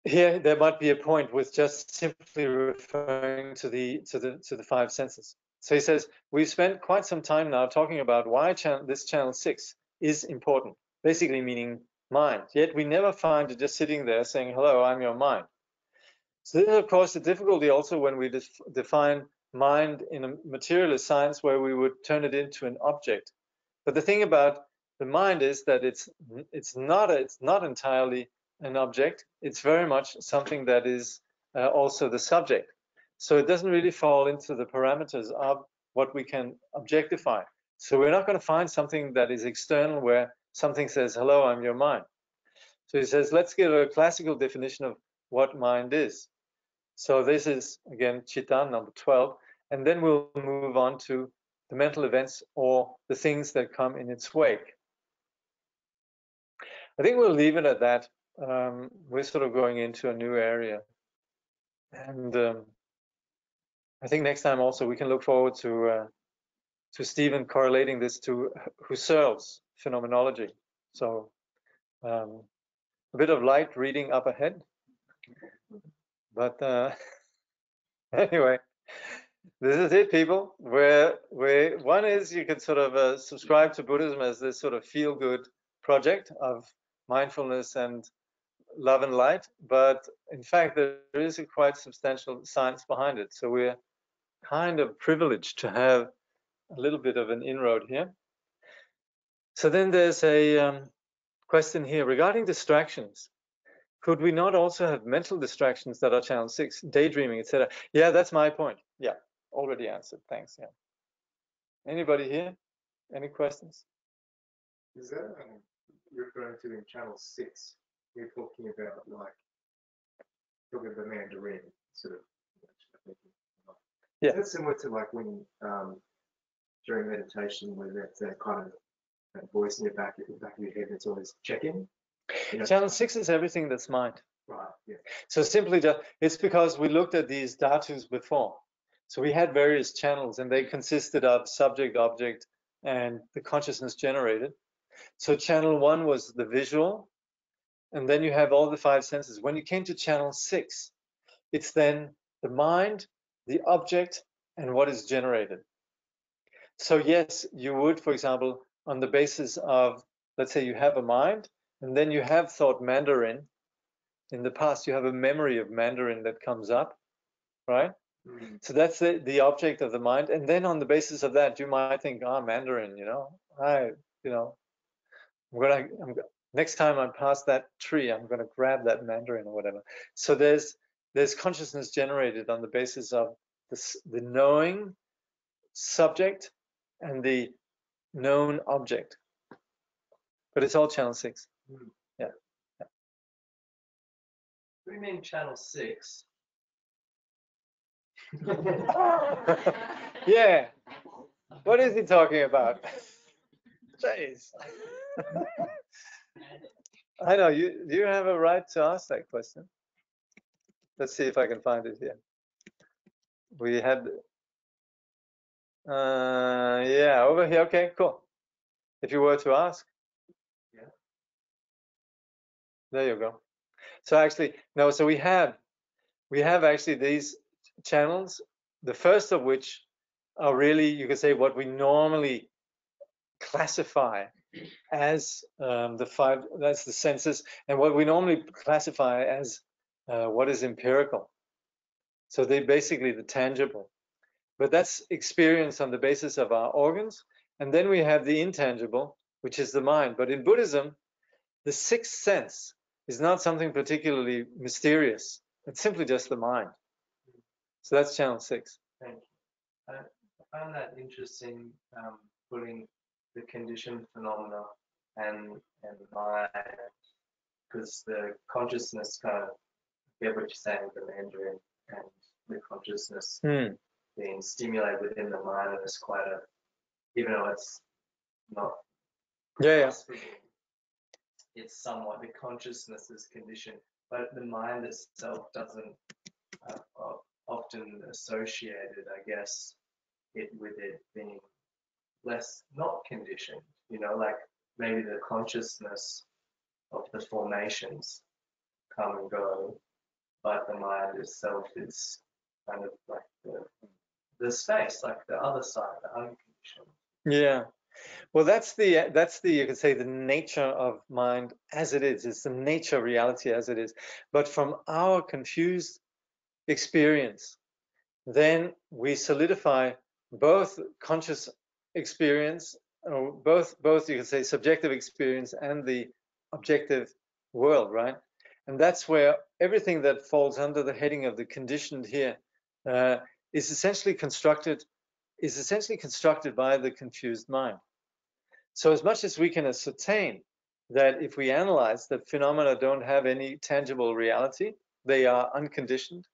here there might be a point with just simply referring to the five senses. So he says we've spent quite some time now talking about why this channel 6 is important, basically meaning mind. Yet we never find it just sitting there saying, "Hello, I'm your mind." So this is, of course, the difficulty also when we define mind in a materialist science, where we would turn it into an object. But the thing about the mind is that it's not entirely an object. It's very much something that is also the subject. So it doesn't really fall into the parameters of what we can objectify. So we're not going to find something that is external where something says, "Hello, I'm your mind." So he says, let's give a classical definition of what mind is. So this is, again, Chitta, number 12. And then we'll move on to the mental events or the things that come in its wake. I think we'll leave it at that. We're sort of going into a new area. And I think next time also we can look forward to Steven correlating this to Husserl's phenomenology. So a bit of light reading up ahead. But anyway, this is it, people. Where one is you can sort of subscribe to Buddhism as this sort of feel-good project of mindfulness and love and light, but in fact there is a quite substantial science behind it. So we're kind of privileged to have a little bit of an inroad here. So then there's a question here regarding distractions. Could we not also have mental distractions that are channel 6, daydreaming, etc.? Yeah, that's my point. Yeah, already answered. Thanks. Yeah. Anybody here? Any questions? Is that you're referring to in channel 6? You're talking about the Mandarin sort of. Yeah. Is that similar to like when during meditation where that kind of that voice in the back of your head that's always checking? You know, channel 6 is everything that's mind. Right. Yeah. So simply, it's because we looked at these dhatus before. So we had various channels, and they consisted of subject, object, and the consciousness generated. So channel 1 was the visual, and then you have all the five senses. When you came to channel 6, it's then the mind, the object, and what is generated. So yes, you would, for example, on the basis of, let's say you have a mind, and then you have thought Mandarin. In the past, you have a memory of Mandarin that comes up, right? Mm-hmm. So that's the object of the mind. And then on the basis of that, you might think, Mandarin, next time I pass that tree, I'm going to grab that Mandarin or whatever. So there's consciousness generated on the basis of the knowing subject and the known object. But it's all channel 6. Mm-hmm. Yeah. What do you mean channel 6? Yeah. What is he talking about? Jeez. I know you have a right to ask that question. Let's see if I can find it here. We had yeah, over here. Okay, cool. If you were to ask. Yeah. There you go. So actually, no, so we have actually these channels, the first of which are really, you could say, what we normally classify as that's the senses, and what we normally classify as what is empirical. So they basically the tangible. But that's experience on the basis of our organs. And then we have the intangible, which is the mind. But in Buddhism, the sixth sense is not something particularly mysterious. It's simply just the mind. So that's channel 6. Thank you. I found that interesting, putting the conditioned phenomena and mind, because the consciousness kind of get what you're saying, the Mandarin, and the consciousness being stimulated within the mind, and it's quite a, even though it's not possible, it's somewhat, the consciousness is conditioned, but the mind itself doesn't often associated, I guess, it with it being less not conditioned, like maybe the consciousness of the formations come and go, but the mind itself is kind of like the space, like the other side, the unconditioned. Yeah. Well, that's the you could say the nature of mind as it is. It's the nature of reality as it is. But from our confused experience, then we solidify both conscious experience, or both you could say subjective experience and the objective world, right? And that's where everything that falls under the heading of the conditioned here is essentially constructed by the confused mind. So as much as we can ascertain that if we analyze that phenomena don't have any tangible reality, they are unconditioned.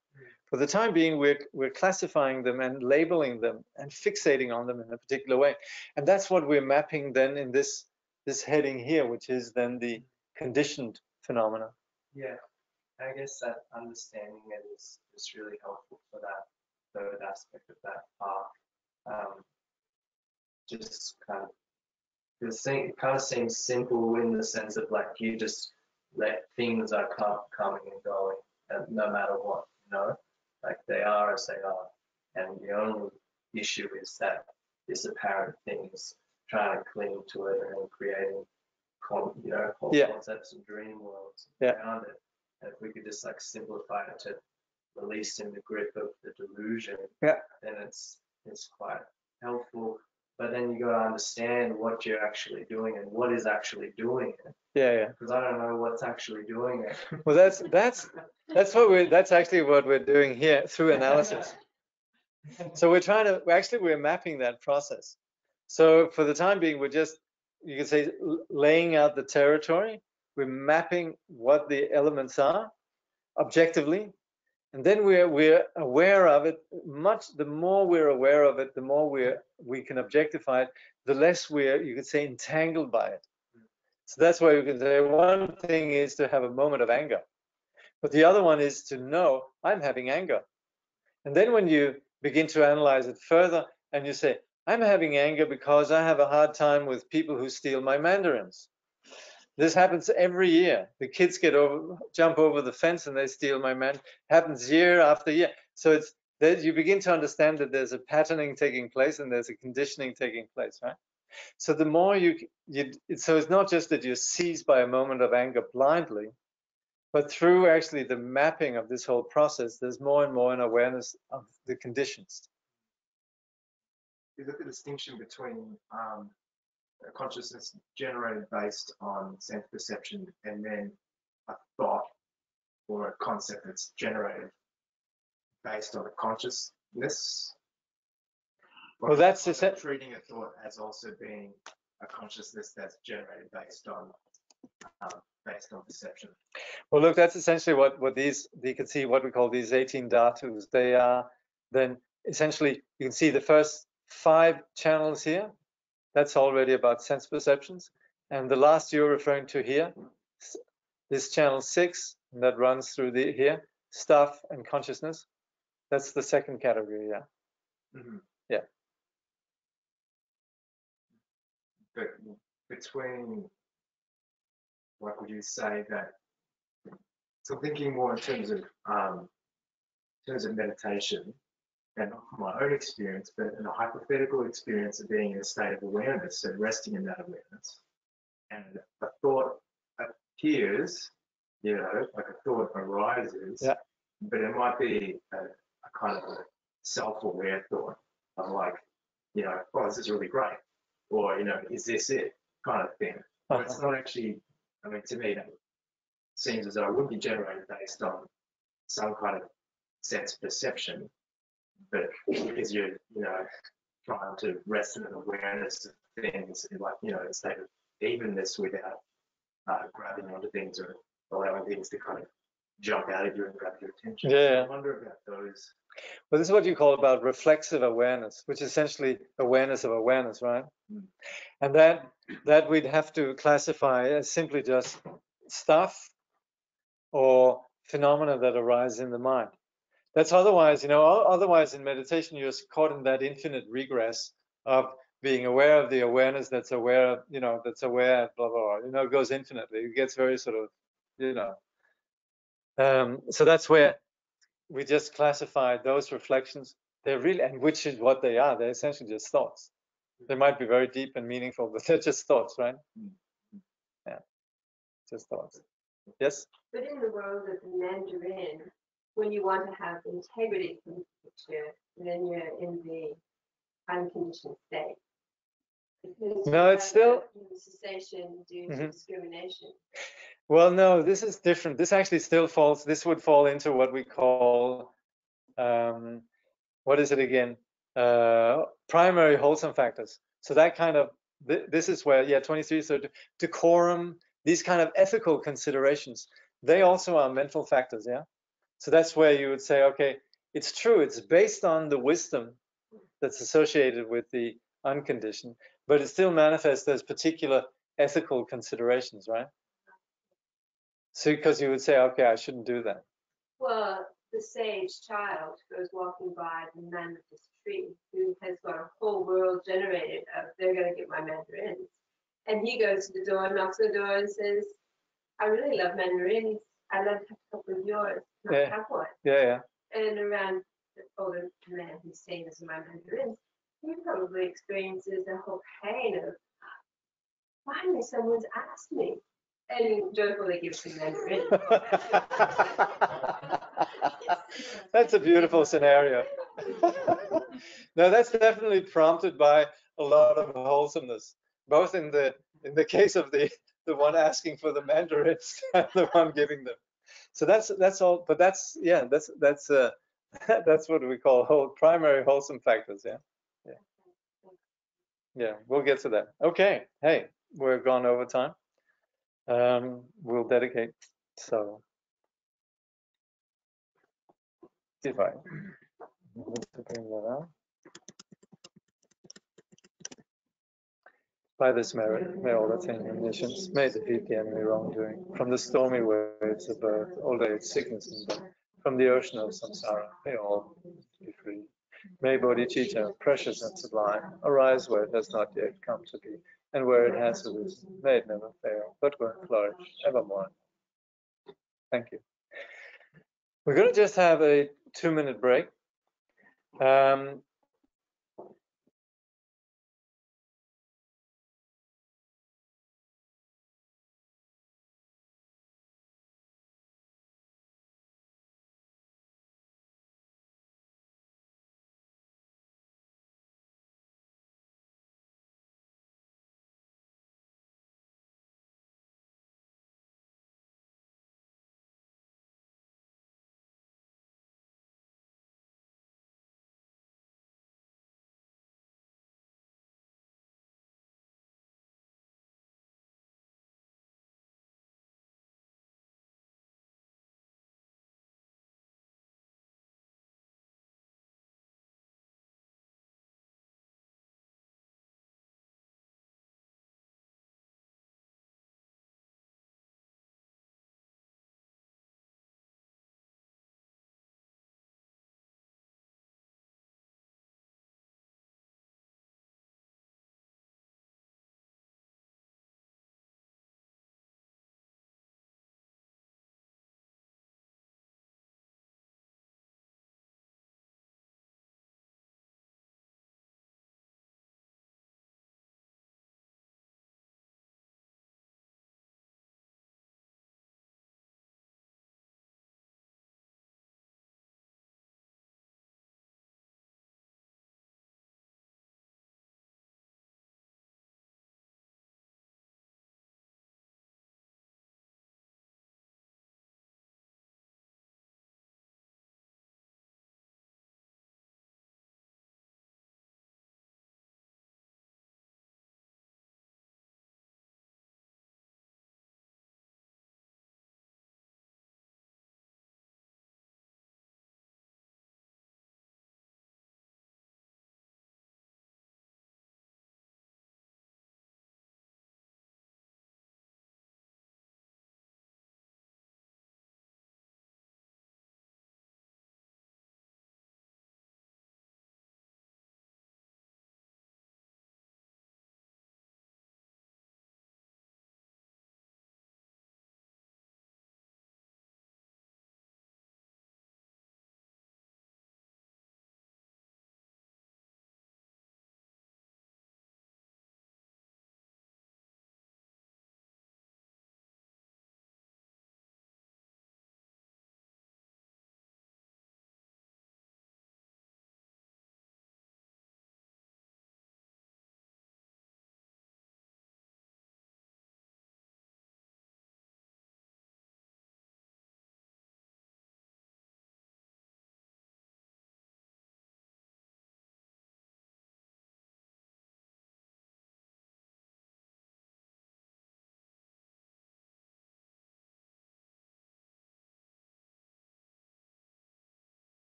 For the time being, we're classifying them and labeling them and fixating on them in a particular way. And that's what we're mapping then in this heading here, which is then the conditioned phenomena. Yeah, I guess that understanding it is really helpful for that third aspect of that path. Just kind of, it kind of seems simple in the sense of like you just let things are coming and going, and no matter what, like they are as they are, and the only issue is that this apparent thing is trying to cling to it and creating whole concepts and dream worlds around it. And if we could just like simplify it to releasing the grip of the delusion, then it's quite helpful. But then you got to understand what you're actually doing and what is actually doing it. Yeah. Because I don't know what's actually doing it. Well, that's actually what we're doing here through analysis. So we're mapping that process. So for the time being, we're just, you can say, laying out the territory. We're mapping what the elements are objectively, and then we're aware of it. The more we're aware of it, the more we can objectify it, the less you could say, entangled by it. So that's why you can say one thing is to have a moment of anger, but the other one is to know I'm having anger. And then when you begin to analyze it further and you say, I'm having anger because I have a hard time with people who steal my mandarins. This happens every year. The kids jump over the fence and they steal my mandarin. Happens year after year. So it's that you begin to understand that there's a patterning taking place and there's a conditioning taking place, right? So the more so it's not just that you're seized by a moment of anger blindly, but through actually the mapping of this whole process, there's more and more an awareness of the conditions. Is it the distinction between a consciousness generated based on sense perception and then a thought or a concept that's generated based on a consciousness? Well, that's treating a thought as also being a consciousness that's generated based on perception. Well, look, that's essentially what these, you can see what we call these 18 dhatus. They are then essentially, you can see the first 5 channels here. That's already about sense perceptions. And the last you're referring to here, this channel 6, and that runs through here, stuff and consciousness. That's the second category, yeah. Mm-hmm. Yeah. But between, what would you say that, so thinking more in terms of meditation, and not from my own experience, but in a hypothetical experience of being in a state of awareness and resting in that awareness. And a thought appears, like a thought arises, Yeah. but it might be a kind of a self-aware thought of like, oh, this is really great, or, is this it, kind of thing. But it's not actually, I mean, to me, that seems as though it would be generated based on some kind of sense perception, but because you're, trying to rest in an awareness of things in, like, a state of evenness without grabbing onto things or allowing things to kind of jump out at you and grab your attention. Yeah. So I wonder about those. Well, this is what you call about reflexive awareness, which is essentially awareness of awareness, right? Mm. And that we'd have to classify as simply just stuff or phenomena that arise in the mind. That's otherwise, otherwise in meditation, you're caught in that infinite regress of being aware of the awareness that's aware of, that's aware, blah, blah, blah, it goes infinitely. It gets very sort of, so that's where we just classify those reflections. They're really, and which is what they are. They're essentially just thoughts. They might be very deep and meaningful, but they're just thoughts, right? Yeah, just thoughts. Yes? But in the world of the Mandarin, when you want to have integrity from the picture, then you're in the unconditioned state. Because No, it's still cessation due to discrimination. Well, no, this is different. This actually still falls. This would fall into what we call, what is it again? Primary wholesome factors. So that kind of, this is where, 23. So decorum, these kind of ethical considerations, they also are mental factors. Yeah. So that's where you would say, okay, it's true. It's based on the wisdom that's associated with the unconditioned, but it still manifests as particular ethical considerations, right? So, because you would say, okay, I shouldn't do that. Well, the sage child goes walking by the man with this tree who has got a whole world generated of they're going to get my mandarins. And he goes to the door, knocks on the door and says, I really love mandarins. I'd love to have a couple of yours. Can I have one? Yeah. And around the older man who's saying this is my mandarins, he probably experiences the whole pain of, finally someone's asked me. And he joyfully gives him mandarins. That's a beautiful scenario. No, that's definitely prompted by a lot of wholesomeness, both in the case of the one asking for the mandarins and the one giving them. So that's all. But that's that's what we call primary wholesome factors. Yeah. We'll get to that. Okay. Hey, we're gone over time. We'll dedicate. So if I want to bring that out. By this merit, may all attain omniscience, may defeat the enemy wrongdoing, from the stormy waves of birth, old age, sickness, and death, from the ocean of samsara, may all be free. May bodhicitta, precious and sublime, arise where it has not yet come to be, and where it has arisen, may it never fail, but will flourish evermore. Thank you. We're going to just have a 2-minute break.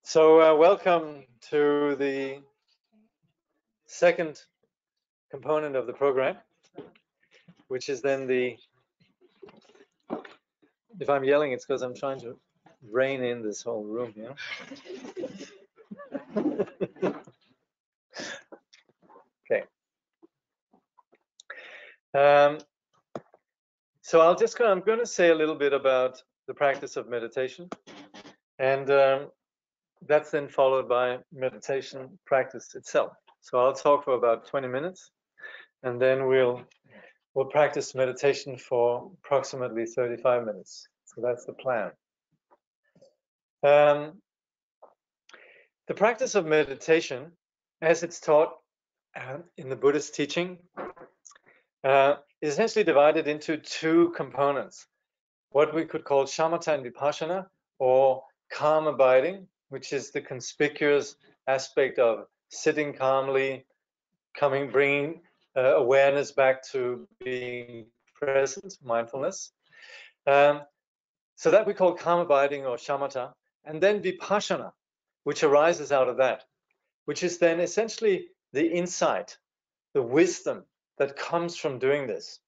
So welcome to the second component of the program, which is then the, if I'm yelling, it's because I'm trying to rein in this whole room here. Okay. So I'm going to say a little bit about the practice of meditation, and that's then followed by meditation practice itself. So I'll talk for about 20 minutes, and then we'll practice meditation for approximately 35 minutes. So that's the plan. The practice of meditation, as it's taught in the Buddhist teaching, is essentially divided into two components. What we could call shamatha and vipassana, or calm abiding, which is the conspicuous aspect of sitting calmly, bringing awareness back to being present, mindfulness. So that we call calm abiding or shamatha, and then vipassana, which arises out of that, which is then essentially the insight, the wisdom that comes from doing this.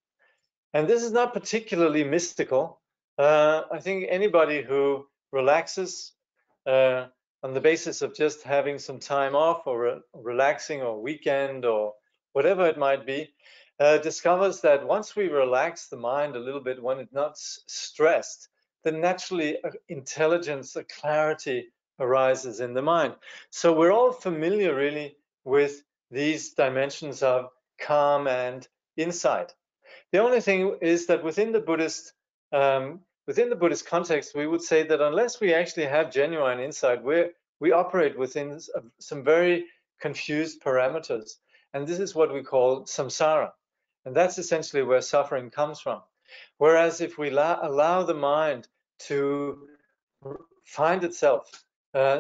And this is not particularly mystical. I think anybody who relaxes on the basis of just having some time off, or relaxing, or weekend, or whatever it might be, discovers that once we relax the mind a little bit, when it's not stressed, then naturally intelligence, a clarity arises in the mind. So we're all familiar really with these dimensions of calm and insight. The only thing is that within the Buddhist context, we would say that unless we actually have genuine insight, we operate within some very confused parameters, and this is what we call samsara, and that's essentially where suffering comes from. Whereas if we allow the mind to find itself,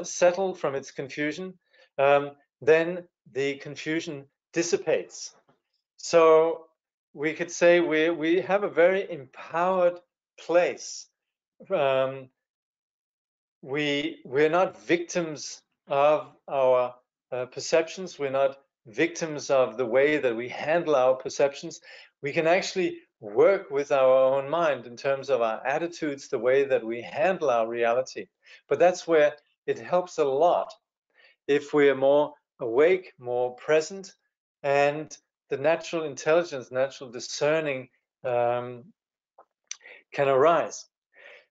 settle from its confusion, then the confusion dissipates. So we could say we have a very empowered place. We're not victims of our perceptions. We're not victims of the way that we handle our perceptions. We can actually work with our own mind in terms of our attitudes, the way that we handle our reality. But that's where it helps a lot if we are more awake, more present, and the natural intelligence, natural discerning can arise.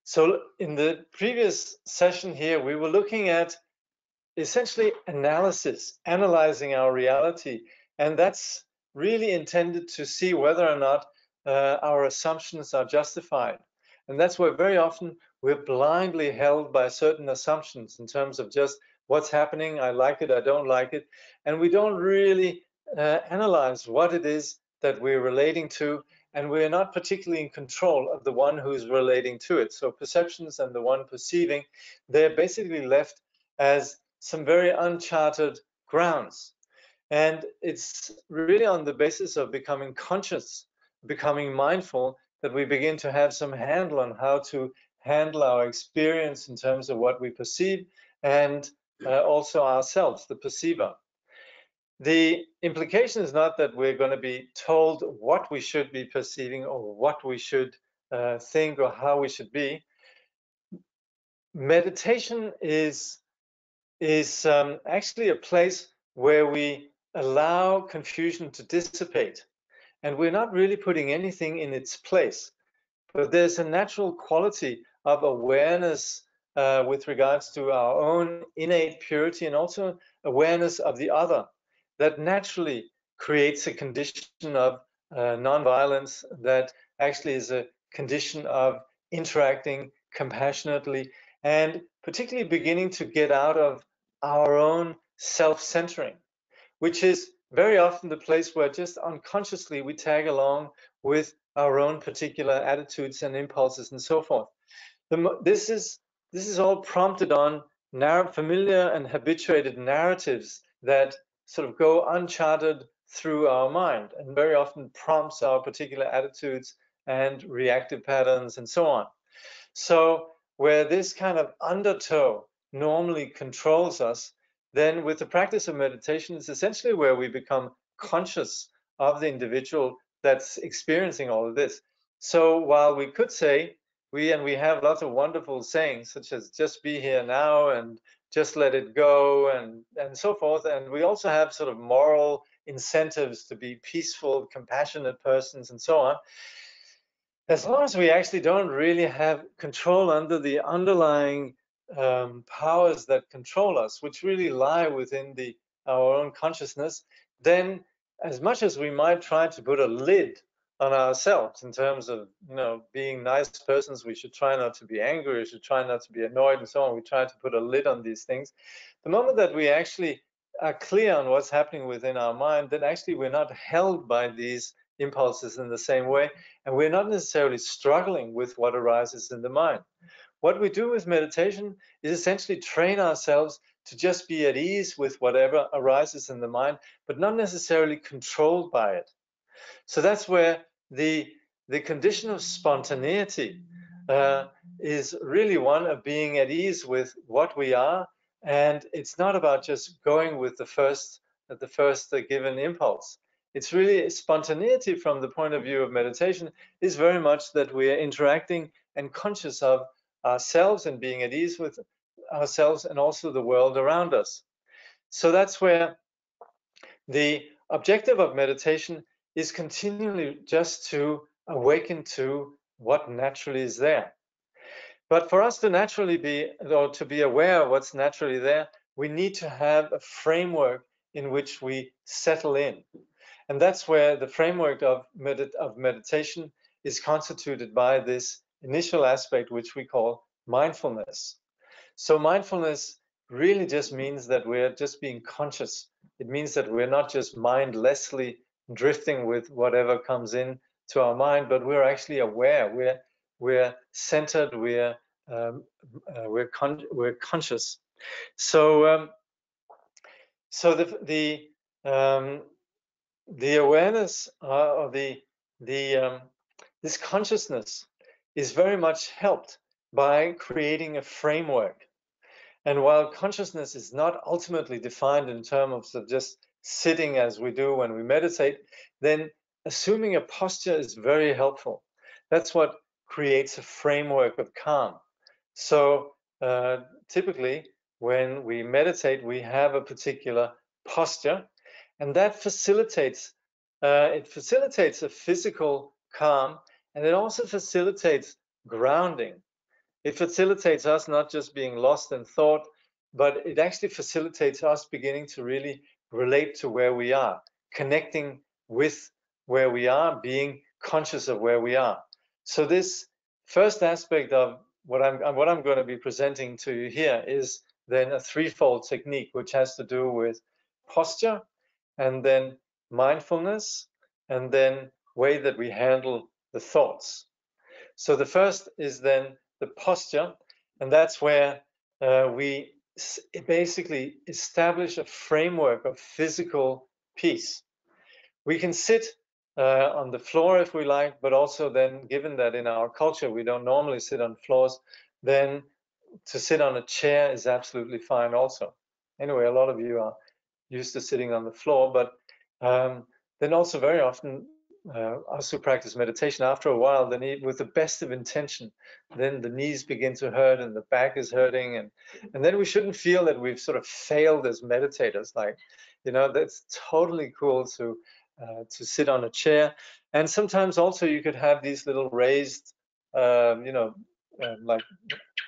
So in the previous session here, we were looking at essentially analyzing our reality, and that's really intended to see whether or not our assumptions are justified. And that's where very often we're blindly held by certain assumptions in terms of just what's happening, I like it, I don't like it, and we don't really analyze what it is that we're relating to, and we're not particularly in control of the one who's relating to it. So perceptions and the one perceiving, they're basically left as some very uncharted grounds. And it's really on the basis of becoming conscious, becoming mindful, that we begin to have some handle on how to handle our experience in terms of what we perceive, and also ourselves, the perceiver. The implication is not that we're going to be told what we should be perceiving, or what we should think, or how we should be. Meditation is actually a place where we allow confusion to dissipate, and we're not really putting anything in its place. But there's a natural quality of awareness with regards to our own innate purity, and also awareness of the other, that naturally creates a condition of nonviolence, that actually is a condition of interacting compassionately, and particularly beginning to get out of our own self-centering, which is very often the place where just unconsciously we tag along with our own particular attitudes and impulses and so forth. This is all prompted on familiar and habituated narratives that sort of go uncharted through our mind, and very often prompts our particular attitudes and reactive patterns and so on. So where this kind of undertow normally controls us, then with the practice of meditation, it's essentially where we become conscious of the individual that's experiencing all of this. So while we could say, we have lots of wonderful sayings, such as just be here now and just let it go and so forth. And we also have sort of moral incentives to be peaceful, compassionate persons and so on. As long as we actually don't really have control under the underlying powers that control us, which really lie within our own consciousness, then as much as we might try to put a lid on ourselves in terms of, being nice persons, we should try not to be angry, we should try not to be annoyed and so on. We try to put a lid on these things. The moment that we actually are clear on what's happening within our mind, then actually we're not held by these impulses in the same way, and we're not necessarily struggling with what arises in the mind. What we do with meditation is essentially train ourselves to just be at ease with whatever arises in the mind, but not necessarily controlled by it. So that's where the condition of spontaneity is really one of being at ease with what we are, and it's not about just going with the first given impulse. It's really spontaneity from the point of view of meditation is very much that we are interacting and conscious of ourselves and being at ease with ourselves and also the world around us. So that's where the objective of meditation is continually just to awaken to what naturally is there. But for us to naturally be, or to be aware of what's naturally there, we need to have a framework in which we settle in. And that's where the framework of meditation is constituted by this initial aspect, which we call mindfulness. So mindfulness really just means that we're just being conscious. It means that we're not just mindlessly drifting with whatever comes in to our mind, but we're actually aware. We're centered. We're conscious. So the awareness of this consciousness is very much helped by creating a framework. And while consciousness is not ultimately defined in terms of just sitting as we do when we meditate, then assuming a posture is very helpful. That's what creates a framework of calm. So typically, when we meditate, we have a particular posture, and that facilitates a physical calm, and it also facilitates grounding. It facilitates us not just being lost in thought, but it actually facilitates us beginning to really relate to where we are, connecting with where we are, being conscious of where we are. So this first aspect of what I'm going to be presenting to you here is then a threefold technique, which has to do with posture, and then mindfulness, and then way that we handle the thoughts. So the first is then the posture, and that's where we basically establish a framework of physical peace. We can sit on the floor if we like, but also then, given that in our culture we don't normally sit on floors, then to sit on a chair is absolutely fine also. Anyway, a lot of you are used to sitting on the floor, but then also very often us who practice meditation, after a while, with the best of intention, then the knees begin to hurt and the back is hurting, and then we shouldn't feel that we've sort of failed as meditators. Like, that's totally cool to sit on a chair. And sometimes also you could have these little raised, like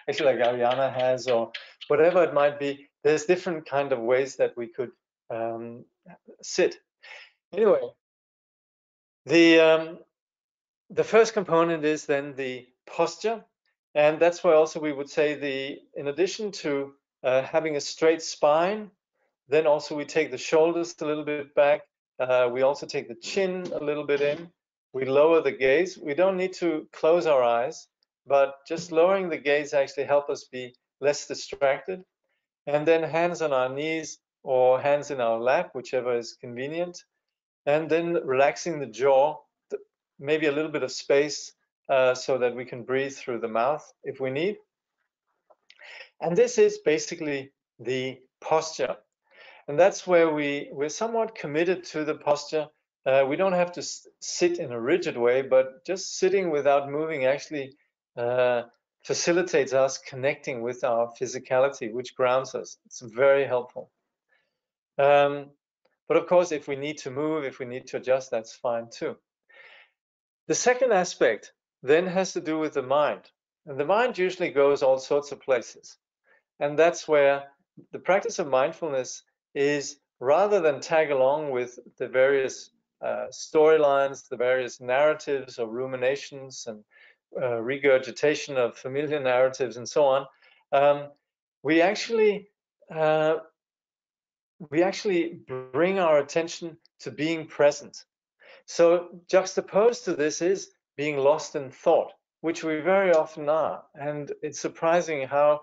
actually like Ariana has, or whatever it might be. There's different kind of ways that we could sit. Anyway, the first component is then the posture, and that's why also we would say in addition to having a straight spine, then also we take the shoulders a little bit back. We also take the chin a little bit in. We lower the gaze. We don't need to close our eyes, but just lowering the gaze actually helps us be less distracted. And then hands on our knees or hands in our lap, whichever is convenient. And then relaxing the jaw, maybe a little bit of space so that we can breathe through the mouth if we need. And this is basically the posture. And that's where we're somewhat committed to the posture. We don't have to sit in a rigid way, but just sitting without moving actually facilitates us connecting with our physicality, which grounds us. It's very helpful. But of course, if we need to move, if we need to adjust, that's fine too. The second aspect then has to do with the mind. And the mind usually goes all sorts of places. And that's where the practice of mindfulness is, rather than tag along with the various storylines, the various narratives or ruminations and regurgitation of familiar narratives and so on, we actually bring our attention to being present. So juxtaposed to this is being lost in thought, which we very often are. And it's surprising how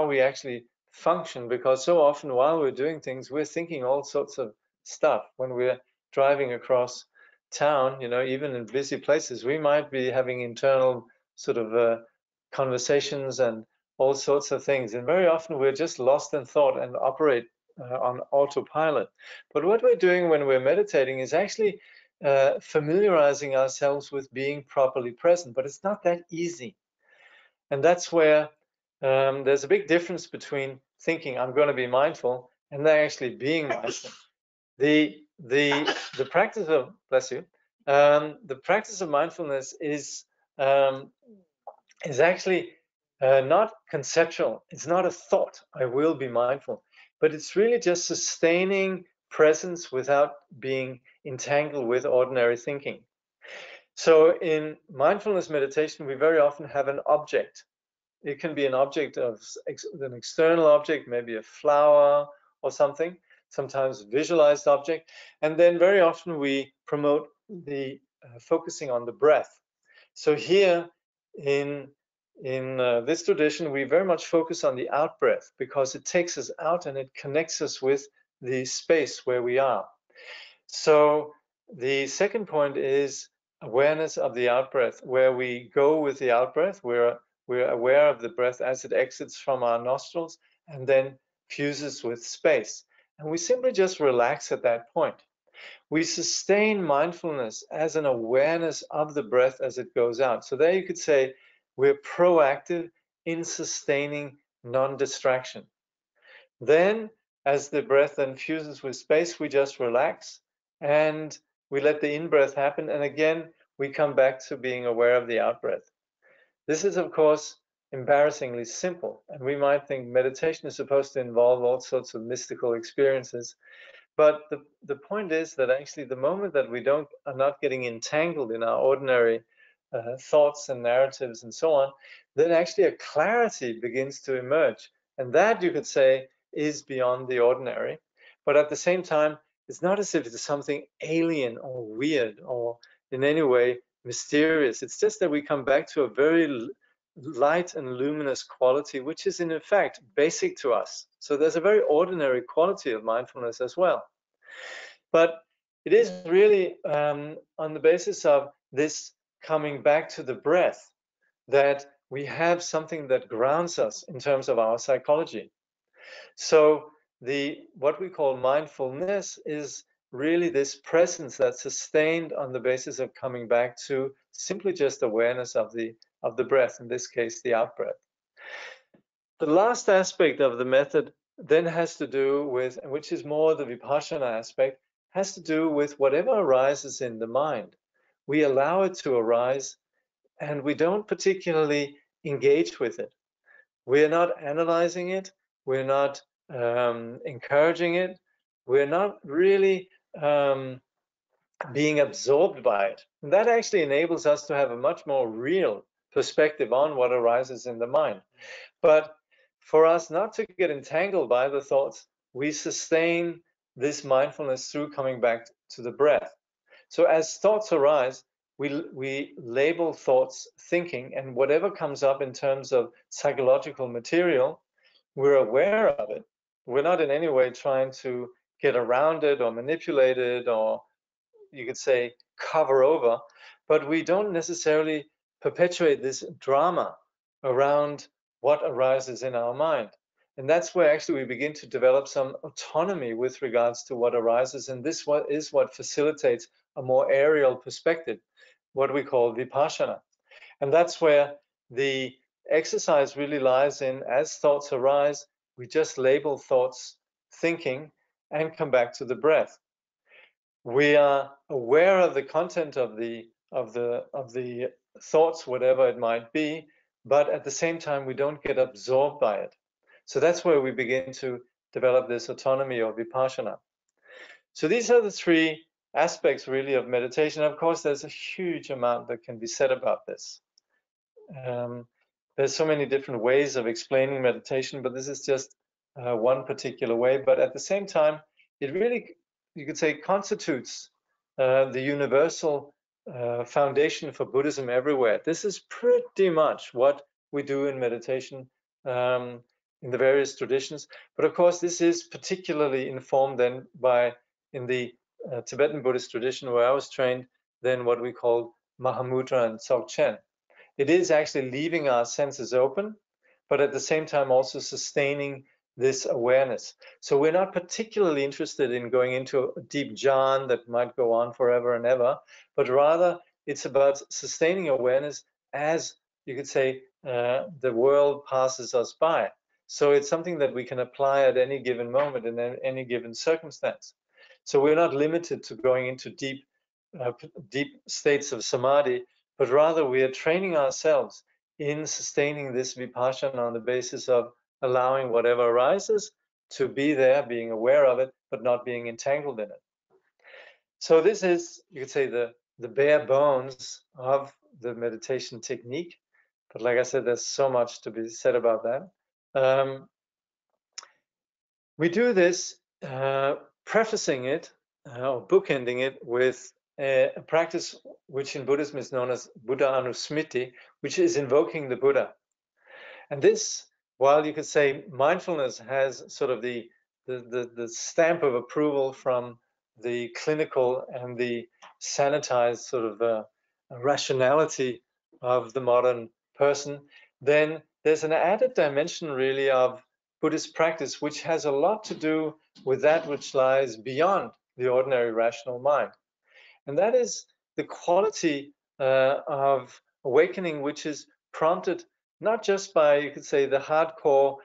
we actually function, because so often while we're doing things, we're thinking all sorts of stuff. When we're driving across town, even in busy places, we might be having internal sort of conversations and all sorts of things. And very often we're just lost in thought and operate on autopilot. But what we're doing when we're meditating is actually familiarizing ourselves with being properly present. But it's not that easy. And that's where there's a big difference between thinking I'm going to be mindful and then actually being mindful. The practice of, bless you, the practice of mindfulness is actually not conceptual. It's not a thought, I will be mindful, but it's really just sustaining presence without being entangled with ordinary thinking. So in mindfulness meditation, we very often have an object. It can be an object of an external object, maybe a flower or something, sometimes a visualized object. And then very often we promote the focusing on the breath. So here in this tradition, we very much focus on the out breath, because it takes us out and it connects us with the space where we are. So the second point is awareness of the out breath, where we go with the out breath. We're aware of the breath as it exits from our nostrils and then fuses with space. And we simply just relax at that point. We sustain mindfulness as an awareness of the breath as it goes out. So there you could say we're proactive in sustaining non-distraction. Then, as the breath then fuses with space, we just relax and we let the in-breath happen. And again, we come back to being aware of the out-breath. This is, of course, embarrassingly simple. And we might think meditation is supposed to involve all sorts of mystical experiences. But the point is that actually the moment that we are not getting entangled in our ordinary thoughts and narratives and so on, then actually a clarity begins to emerge. And that, you could say, is beyond the ordinary. But at the same time, it's not as if it's something alien or weird or in any way mysterious. It's just that we come back to a very light and luminous quality, which is in fact basic to us. So there's a very ordinary quality of mindfulness as well. But it is really on the basis of this coming back to the breath that we have something that grounds us in terms of our psychology. So what we call mindfulness is really this presence that's sustained on the basis of coming back to simply just awareness of the breath, in this case, the out breath. The last aspect of the method then has to do with, which is more the vipassana aspect, has to do with whatever arises in the mind. We allow it to arise and we don't particularly engage with it. We're not analyzing it. We're not encouraging it. We're not really being absorbed by it. And that actually enables us to have a much more real perspective on what arises in the mind. But for us not to get entangled by the thoughts, we sustain this mindfulness through coming back to the breath. So as thoughts arise, we label thoughts thinking, and whatever comes up in terms of psychological material, we're aware of it. We're not in any way trying to get around it or manipulate it, or you could say cover over, but we don't necessarily perpetuate this drama around what arises in our mind. And that's where actually we begin to develop some autonomy with regards to what arises. And this is what facilitates a more aerial perspective, what we call vipassana. And that's where the exercise really lies in, as thoughts arise, we just label thoughts thinking and come back to the breath. We are aware of the content of the thoughts, whatever it might be, but at the same time, we don't get absorbed by it. So that's where we begin to develop this autonomy or vipassana. So these are the three aspects really of meditation. Of course, there's a huge amount that can be said about this. There's so many different ways of explaining meditation, but this is just one particular way. But at the same time, it really, you could say, constitutes the universal foundation for Buddhism everywhere. This is pretty much what we do in meditation in the various traditions. But of course, this is particularly informed then by, in the Tibetan Buddhist tradition where I was trained, then what we call Mahamudra and Dzogchen. It is actually leaving our senses open, but at the same time also sustaining this awareness. So we're not particularly interested in going into a deep jhana that might go on forever and ever, but rather it's about sustaining awareness as, you could say, the world passes us by. So it's something that we can apply at any given moment in any given circumstance. So we're not limited to going into deep states of samadhi, but rather we are training ourselves in sustaining this vipassana on the basis of allowing whatever arises to be there, being aware of it, but not being entangled in it. So this is, you could say, the bare bones of the meditation technique. But like I said, there's so much to be said about that. We do this prefacing it or bookending it with a practice which in Buddhism is known as Buddha Anusmriti, which is invoking the Buddha. And this, while you could say mindfulness has sort of the stamp of approval from the clinical and the sanitized sort of rationality of the modern person, then there's an added dimension really of Buddhist practice, which has a lot to do with that which lies beyond the ordinary rational mind. And that is the quality of awakening, which is prompted not just by, you could say, the hardcore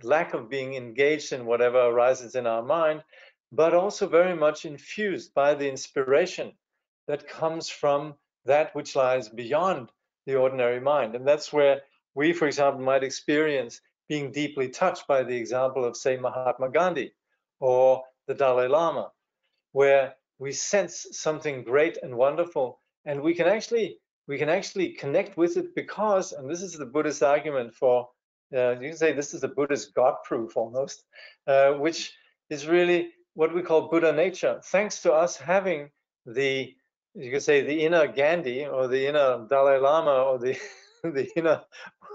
lack of being engaged in whatever arises in our mind, but also very much infused by the inspiration that comes from that which lies beyond the ordinary mind. And that's where we, for example, might experience being deeply touched by the example of, say, Mahatma Gandhi or the Dalai Lama, where we sense something great and wonderful, and we can actually connect with it because, and this is the Buddhist argument for, you can say this is the Buddhist God proof almost, which is really what we call Buddha nature. Thanks to us having the, you could say, the inner Gandhi or the inner Dalai Lama or the the inner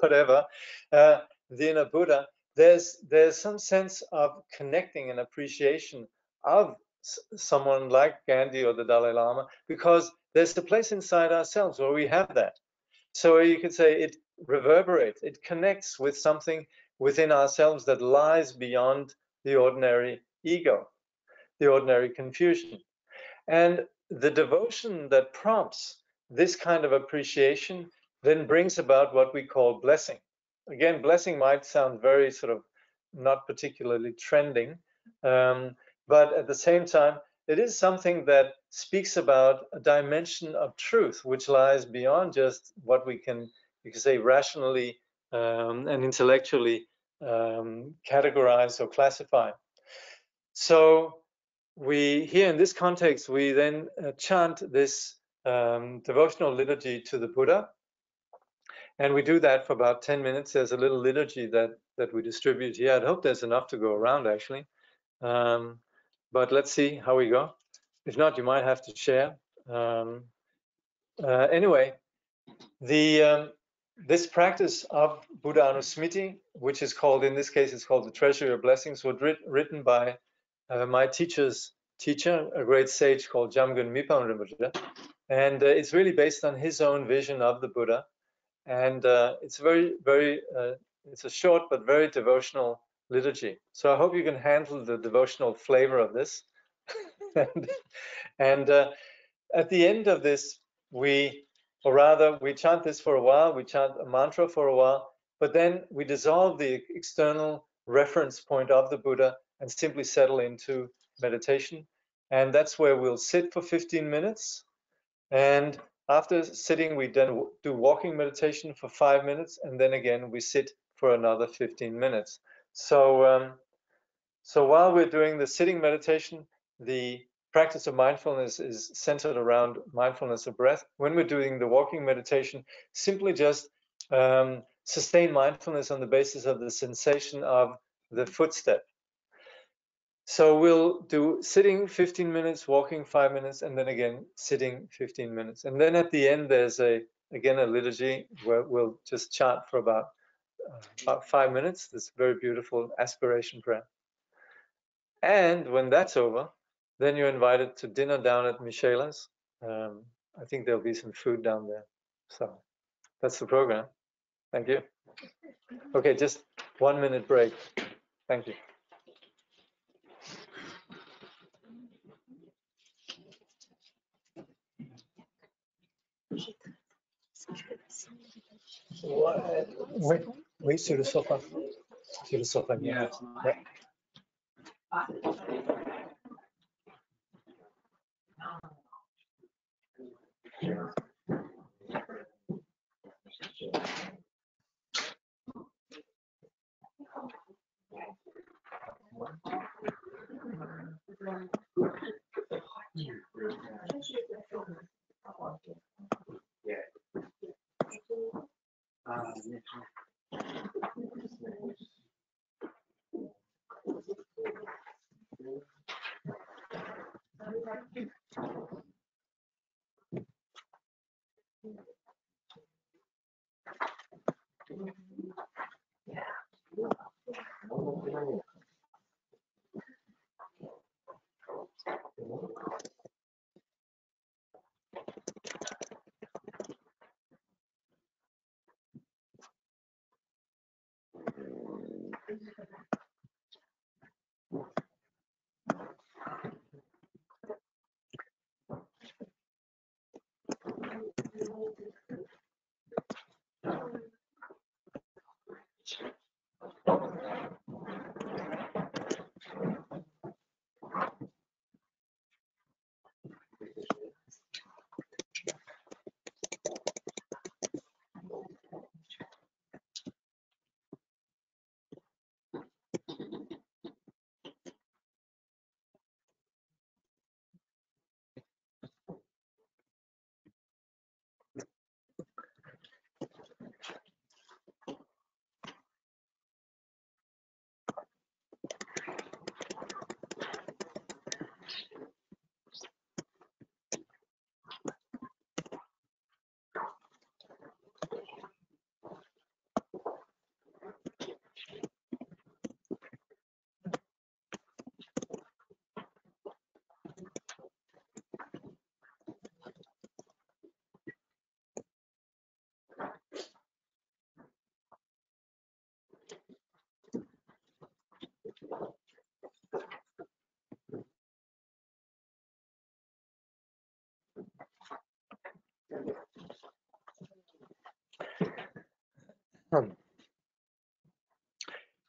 whatever, the inner Buddha, there's some sense of connecting and appreciation of someone like Gandhi or the Dalai Lama, because there's a place inside ourselves where we have that. So you could say it reverberates, it connects with something within ourselves that lies beyond the ordinary ego, the ordinary confusion. And the devotion that prompts this kind of appreciation then brings about what we call blessing. Again, blessing might sound very sort of not particularly trending, but at the same time, it is something that speaks about a dimension of truth which lies beyond just what we can, you could say, rationally and intellectually categorize or classify. So we, here in this context, we then chant this devotional liturgy to the Buddha. And we do that for about 10 minutes. There's a little liturgy that we distribute here. I hope there's enough to go around, actually. But let's see how we go. If not, you might have to share. Anyway, this practice of Buddha Anusmriti, which is called, in this case, it's called the Treasury of Blessings, was written by my teacher's teacher, a great sage called Jamgon Mipam Rinpoche. And it's really based on his own vision of the Buddha. And it's very, very It's a short but very devotional liturgy. So I hope you can handle the devotional flavor of this. and at the end of this, we chant this for a while, we chant a mantra for a while, but then we dissolve the external reference point of the Buddha and simply settle into meditation. And that's where we'll sit for 15 minutes. And after sitting, we then do walking meditation for 5 minutes, and then again we sit for another 15 minutes. So, so while we're doing the sitting meditation, the practice of mindfulness is centered around mindfulness of breath. When we're doing the walking meditation, simply just sustain mindfulness on the basis of the sensation of the footstep. So we'll do sitting 15 minutes, walking 5 minutes, and then again sitting 15 minutes. And then at the end, there's again a liturgy where we'll just chant for about 5 minutes. This very beautiful aspiration prayer. And when that's over, then you're invited to dinner down at Michela's. I think there'll be some food down there. So that's the program. Thank you. Okay, just 1 minute break. Thank you. Oui, sur le sofa. Sur le sofa. Yeah. Ouais.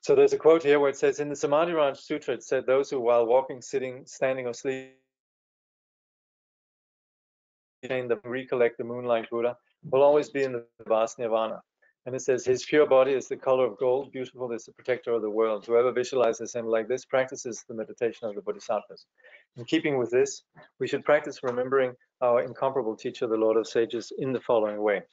So there's a quote here where it says, in the Samadhi Sutra, it said, those who while walking, sitting, standing, or sleeping, recollect the moonlight Buddha will always be in the vast nirvana. And it says, his pure body is the color of gold, beautiful is the protector of the world. Whoever visualizes him like this practices the meditation of the Bodhisattvas. In keeping with this, we should practice remembering our incomparable teacher, the Lord of Sages, in the following way.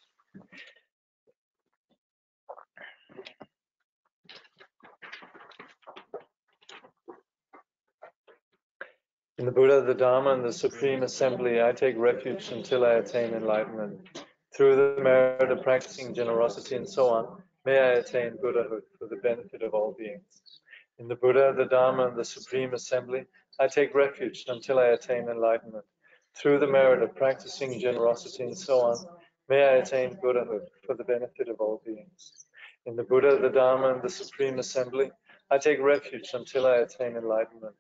In the Buddha, the Dharma, and the Supreme Assembly, I take refuge until I attain enlightenment. Through the merit of practicing generosity and so on, may I attain Buddhahood for the benefit of all beings. In the Buddha, the Dharma, and the Supreme Assembly, I take refuge until I attain enlightenment. Through the merit of practicing generosity and so on, may I attain Buddhahood for the benefit of all beings. In the Buddha, the Dharma, and the Supreme Assembly, I take refuge until I attain enlightenment.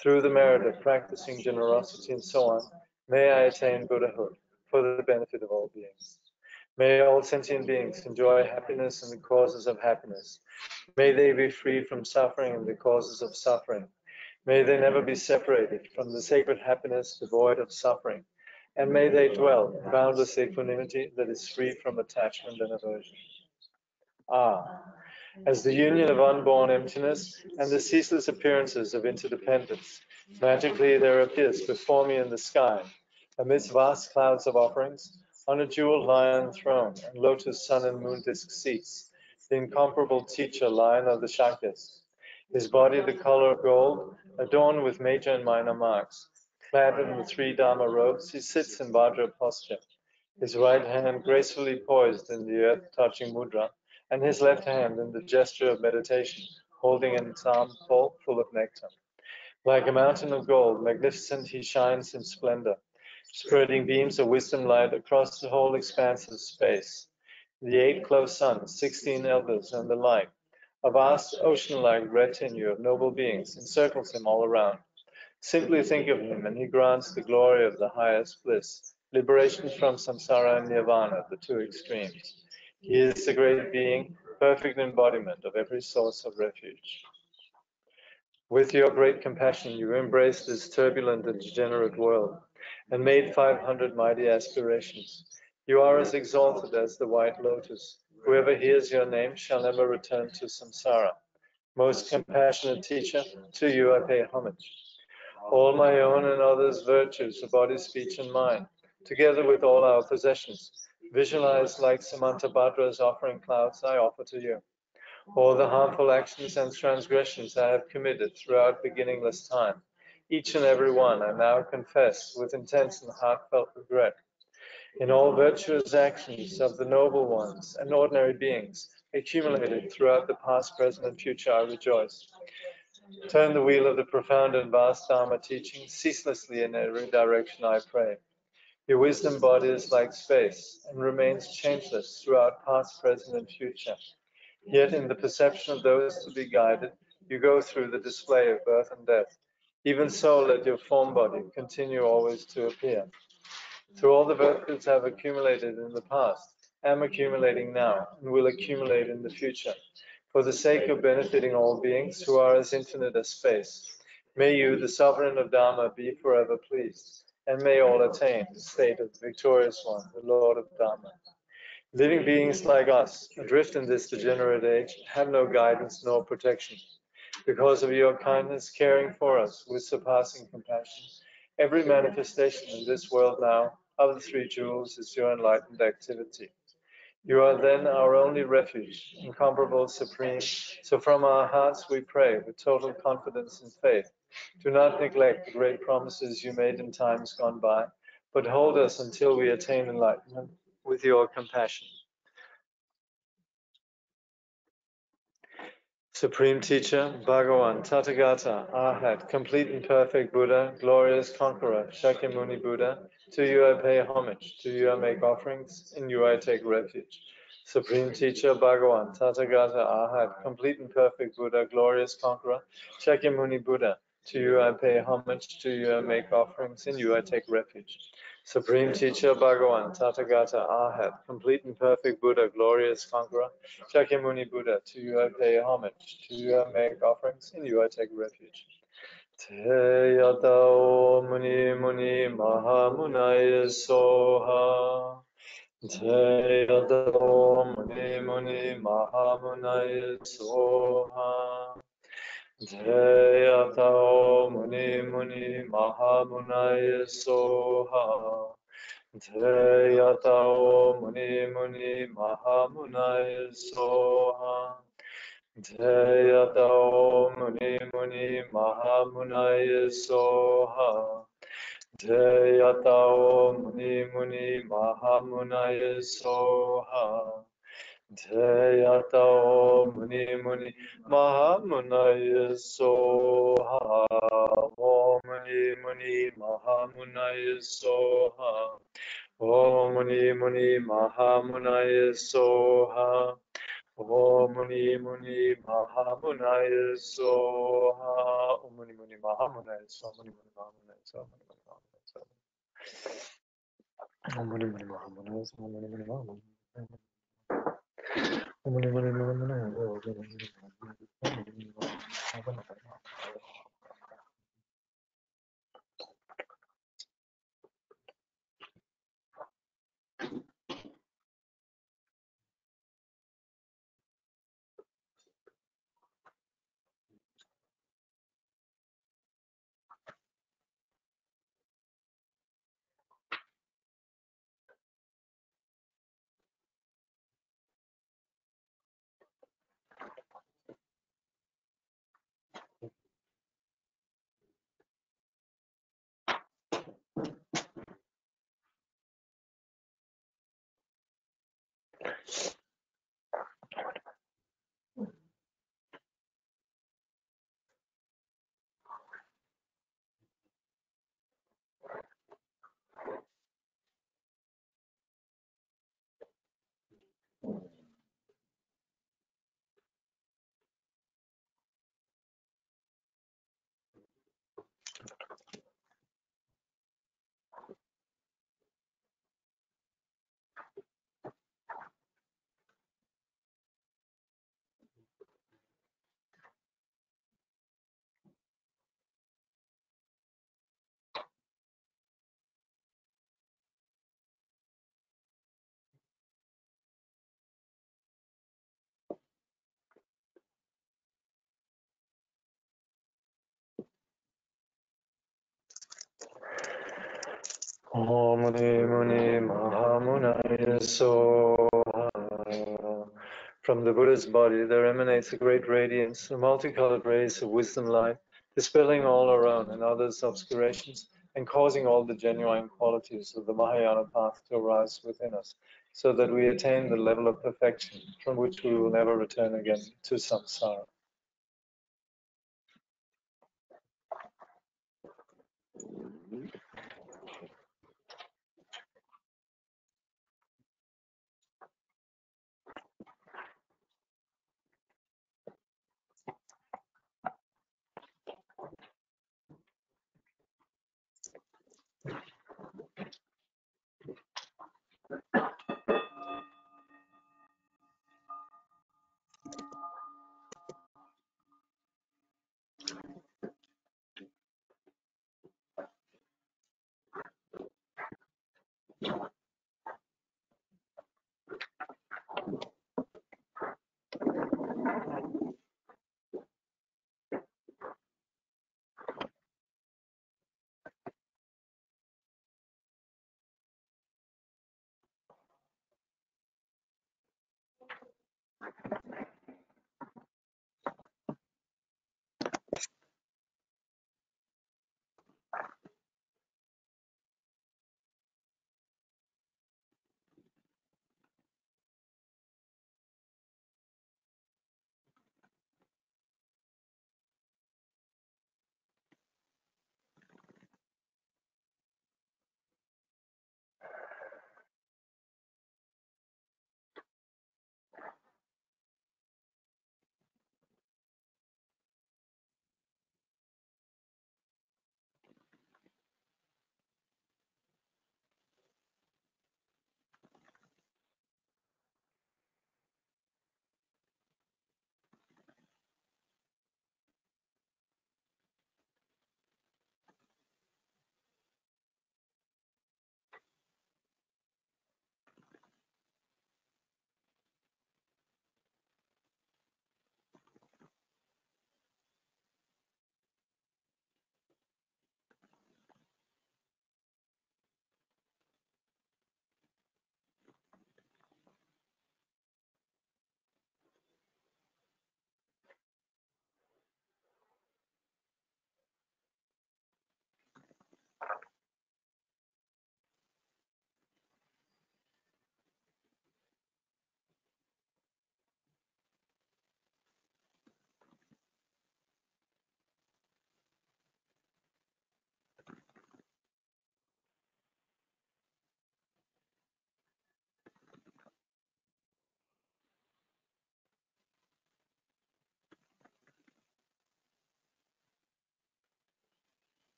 Through the merit of practicing generosity and so on, may I attain Buddhahood for the benefit of all beings. May all sentient beings enjoy happiness and the causes of happiness. May they be free from suffering and the causes of suffering. May they never be separated from the sacred happiness devoid of suffering. And may they dwell in boundless equanimity that is free from attachment and aversion. As the union of unborn emptiness and the ceaseless appearances of interdependence, magically there appears before me in the sky, amidst vast clouds of offerings, on a jeweled lion throne and lotus sun and moon disk seats, the incomparable teacher lion of the Shakyas. His body the color of gold, adorned with major and minor marks. Clad in the 3 Dharma robes, he sits in Vajra posture, his right hand gracefully poised in the earth-touching mudra, and his left hand in the gesture of meditation, holding an example full of nectar. Like a mountain of gold, magnificent he shines in splendor, spreading beams of wisdom light across the whole expanse of space. The 8 close suns, 16 elders, and the like, a vast ocean-like retinue of noble beings encircles him all around. Simply think of him, and he grants the glory of the highest bliss, liberation from Samsara and Nirvana, the 2 extremes. He is the great being, perfect embodiment of every source of refuge. With your great compassion, you embraced this turbulent and degenerate world, and made 500 mighty aspirations. You are as exalted as the white lotus. Whoever hears your name shall never return to samsara. Most compassionate teacher, to you I pay homage. All my own and others' virtues of body, speech, and mind, together with all our possessions, visualized like Samantabhadra's offering clouds, I offer to you. All the harmful actions and transgressions I have committed throughout beginningless time, each and every one I now confess with intense and heartfelt regret. In all virtuous actions of the noble ones and ordinary beings accumulated throughout the past, present, and future, I rejoice. Turn the wheel of the profound and vast Dharma teaching ceaselessly in every direction, I pray. Your wisdom body is like space and remains changeless throughout past, present, and future. Yet in the perception of those to be guided, you go through the display of birth and death. Even so, let your form body continue always to appear. Through all the virtues I have accumulated in the past, am accumulating now, and will accumulate in the future, for the sake of benefiting all beings who are as infinite as space. May you, the sovereign of Dharma, be forever pleased, and may all attain the state of the victorious one, the Lord of Dharma. Living beings like us, adrift in this degenerate age, have no guidance nor protection. Because of your kindness, caring for us with surpassing compassion, every manifestation in this world now of the 3 jewels is your enlightened activity. You are then our only refuge, incomparable, supreme. So from our hearts we pray with total confidence and faith. Do not neglect the great promises you made in times gone by, but hold us until we attain enlightenment with your compassion. Supreme Teacher, Bhagavan, Tathagata, Arhat, complete and perfect Buddha, glorious conqueror, Shakyamuni Buddha, to you I pay homage, to you I make offerings, in you I take refuge. Supreme Teacher, Bhagavan, Tathagata, Arhat, complete and perfect Buddha, glorious conqueror, Shakyamuni Buddha, to you I pay homage, to you I make offerings, in you I take refuge. Supreme Teacher, Bhagavan, Tathagata, Arhat, complete and perfect Buddha, glorious conqueror, Shakyamuni Buddha, to you I pay homage, to you I make offerings, in you I take refuge. Te yatao muni muni maha munaya soha. Te yatao muni muni maha munaya soha. Te yatao muni muni maha munaya soha. Te yatao muni muni maha munaya soha. Te yatao muni muni maha munaya soha. Te yatao muni muni maha munaya soha. Te yatao muni muni maha munaya soha. Om muni muni maha munaya soha. Om muni muni maha munaya soha. Om Muni Muni Mahamunaya Soha. Om Muni Muni Mahamunaya Soha. Muni Muni Mahamunaya Soha. Muni Muni Mahamunaya Soha. Om Muni Muni Mahamunaya Soha. Muni Muni Mahamunaya Soha. Om Muni Muni Mahamunaya Soha. Om Muni Muni Mahamunaya Soha. From the Buddha's body there emanates a great radiance, a multicolored rays of wisdom light, dispelling all around and others' obscurations, and causing all the genuine qualities of the Mahayana path to arise within us, so that we attain the level of perfection from which we will never return again to samsara.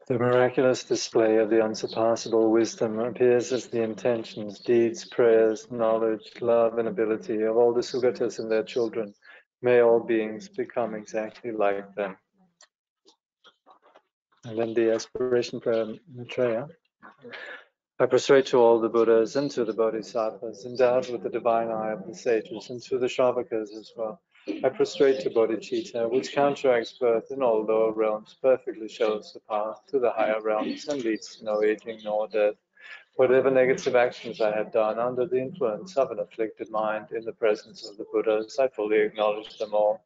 The miraculous display of the unsurpassable wisdom appears as the intentions, deeds, prayers, knowledge, love, and ability of all the Sugatas and their children. May all beings become exactly like them. And then the aspiration prayer, Maitreya. I prostrate to all the Buddhas and to the Bodhisattvas, endowed with the divine eye of the sages, and to the Shravakas as well. I prostrate to Bodhicitta, which counteracts birth in all lower realms, perfectly shows the path to the higher realms, and leads to no aging nor death. Whatever negative actions I have done under the influence of an afflicted mind in the presence of the Buddhas, I fully acknowledge them all.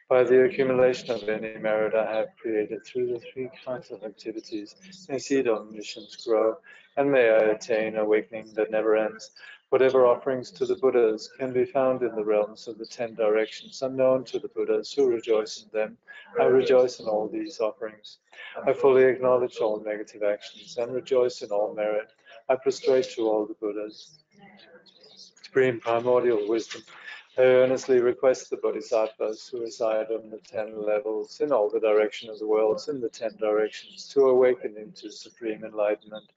By the accumulation of any merit I have created through the three kinds of activities, may seed omniscience grow, and may I attain awakening that never ends. Whatever offerings to the Buddhas can be found in the realms of the 10 directions, unknown to the Buddhas who rejoice in them, I rejoice in all these offerings. I fully acknowledge all negative actions and rejoice in all merit. I prostrate to all the Buddhas. Supreme primordial wisdom, I earnestly request the Bodhisattvas who reside on the 10 levels in all the direction of the worlds in the 10 directions to awaken into supreme enlightenment.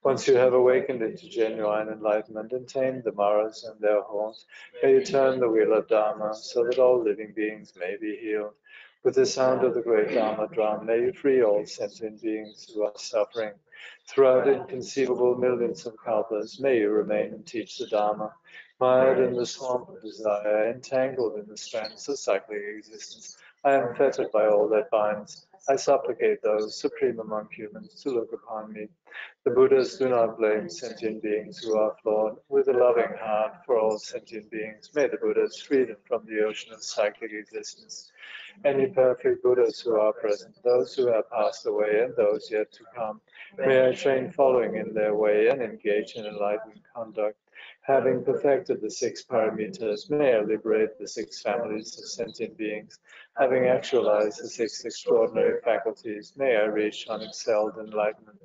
Once you have awakened into genuine enlightenment and tamed the maras and their horns, may you turn the wheel of Dharma so that all living beings may be healed. With the sound of the great Dharma drum, may you free all sentient beings who are suffering. Throughout inconceivable millions of kalpas, may you remain and teach the Dharma. Mired in the swamp of desire, entangled in the strands of cyclic existence, I am fettered by all that binds. I supplicate those supreme among humans to look upon me. The Buddhas do not blame sentient beings who are flawed. With a loving heart for all sentient beings, may the Buddhas free them from the ocean of cyclic existence. Any perfect Buddhas who are present, those who have passed away and those yet to come, may I train following in their way and engage in enlightened conduct. Having perfected the 6 paramitas, may I liberate the 6 families of sentient beings. Having actualized the 6 extraordinary faculties, may I reach unexcelled enlightenment.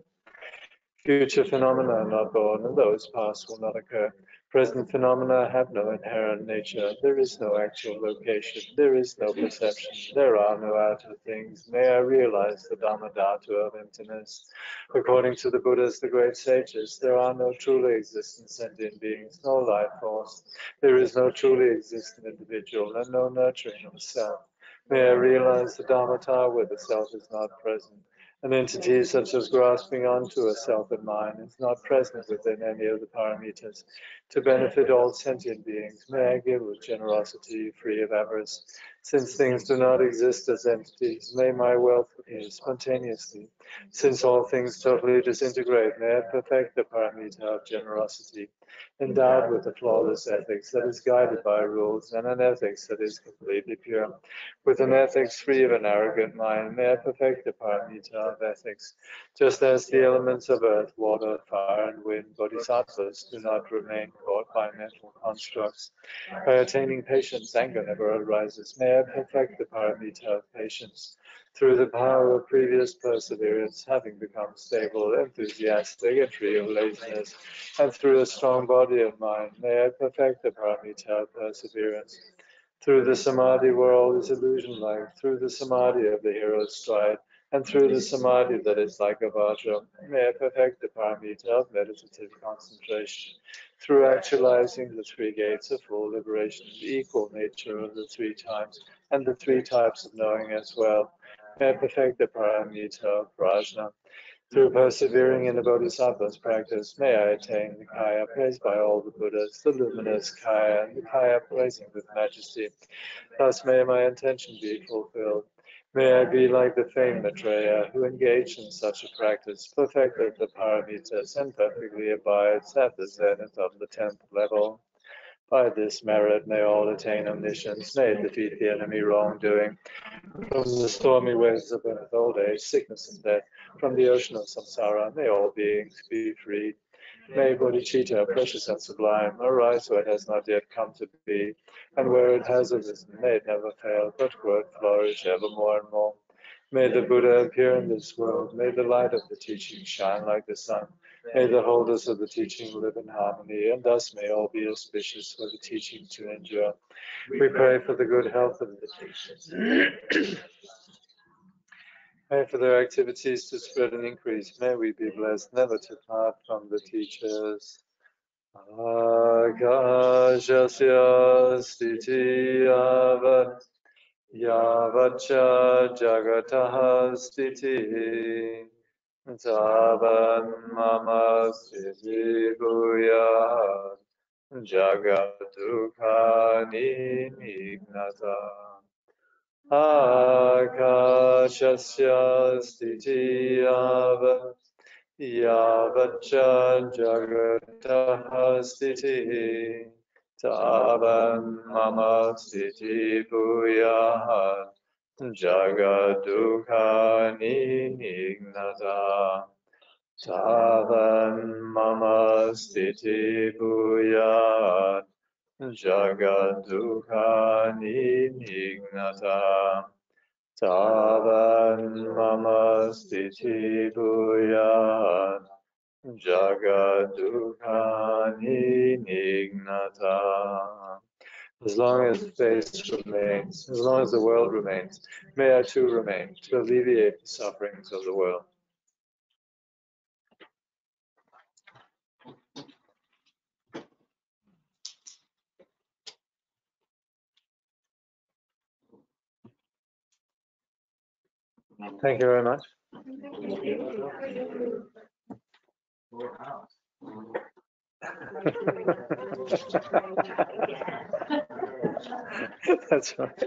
Future phenomena are not born, and those past will not occur. Present phenomena have no inherent nature. There is no actual location. There is no perception. There are no outer things. May I realize the Dhamma Dhatu of emptiness. According to the Buddhas, the great sages, there are no truly existent sentient beings, no life force. There is no truly existent individual, and no nurturing of self. May I realize the Dharmata where the self is not present. An entity such as grasping onto a self in mind is not present within any of the paramitas. To benefit all sentient beings, may I give with generosity, free of avarice. Since things do not exist as entities, may my wealth appear spontaneously. Since all things totally disintegrate, may I perfect the paramita of generosity. Endowed with a flawless ethics that is guided by rules and an ethics that is completely pure. With an ethics free of an arrogant mind, may I perfect the paramita of ethics. Just as the elements of earth, water, fire, and wind, bodhisattvas, do not remain caught by mental constructs. By attaining patience, anger never arises. May I perfect the paramita of patience. Through the power of previous perseverance, having become stable, enthusiastic, and free of laziness, and through a strong body of mind, may I perfect the paramita of perseverance. Through the samadhi where all is illusion-like, through the samadhi of the hero's stride, and through the samadhi that is like a vajra, may I perfect the paramita of meditative concentration. Through actualizing the 3 gates of full liberation, the equal nature of the 3 times, and the 3 types of knowing as well, may I perfect the paramita of prajna. Through persevering in the Bodhisattva's practice, may I attain the Kaya praised by all the Buddhas, the luminous Kaya, and the Kaya blazing with majesty. Thus may my intention be fulfilled. May I be like the famed Maitreya, who engaged in such a practice, perfected the paramitas, and perfectly abides at the zenith of the 10th level. By this merit may all attain omniscience, may defeat the enemy wrongdoing. From the stormy waves of birth, old age, sickness, and death, from the ocean of samsara, may all beings be freed. May bodhicitta, precious and sublime, arise where it has not yet come to be, and where it has arisen, may it never fail, but grow and flourish ever more and more. May the Buddha appear in this world, may the light of the teaching shine like the sun, may the holders of the teaching live in harmony, and thus may all be auspicious for the teaching to endure. We pray for the good health of the teachers. Pray for their activities to spread and increase. May we be blessed never to part from the teachers. Akashasya stiti yavacha jagataha stiti tavan mama stiti bhuya jagadukhani nignata. Akashasya stiti yavacha jagataha stiti tavan mama stiti bhuya jagadukhani nignata. Tavan mama stiti bhuya jagadukhani nignata. Tavan mama stiti bhuya jagadukhani nignata. As long as space remains, as long as the world remains, may I too remain to alleviate the sufferings of the world. Thank you very much. That's right.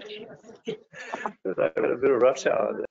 I had a bit of rush hour there.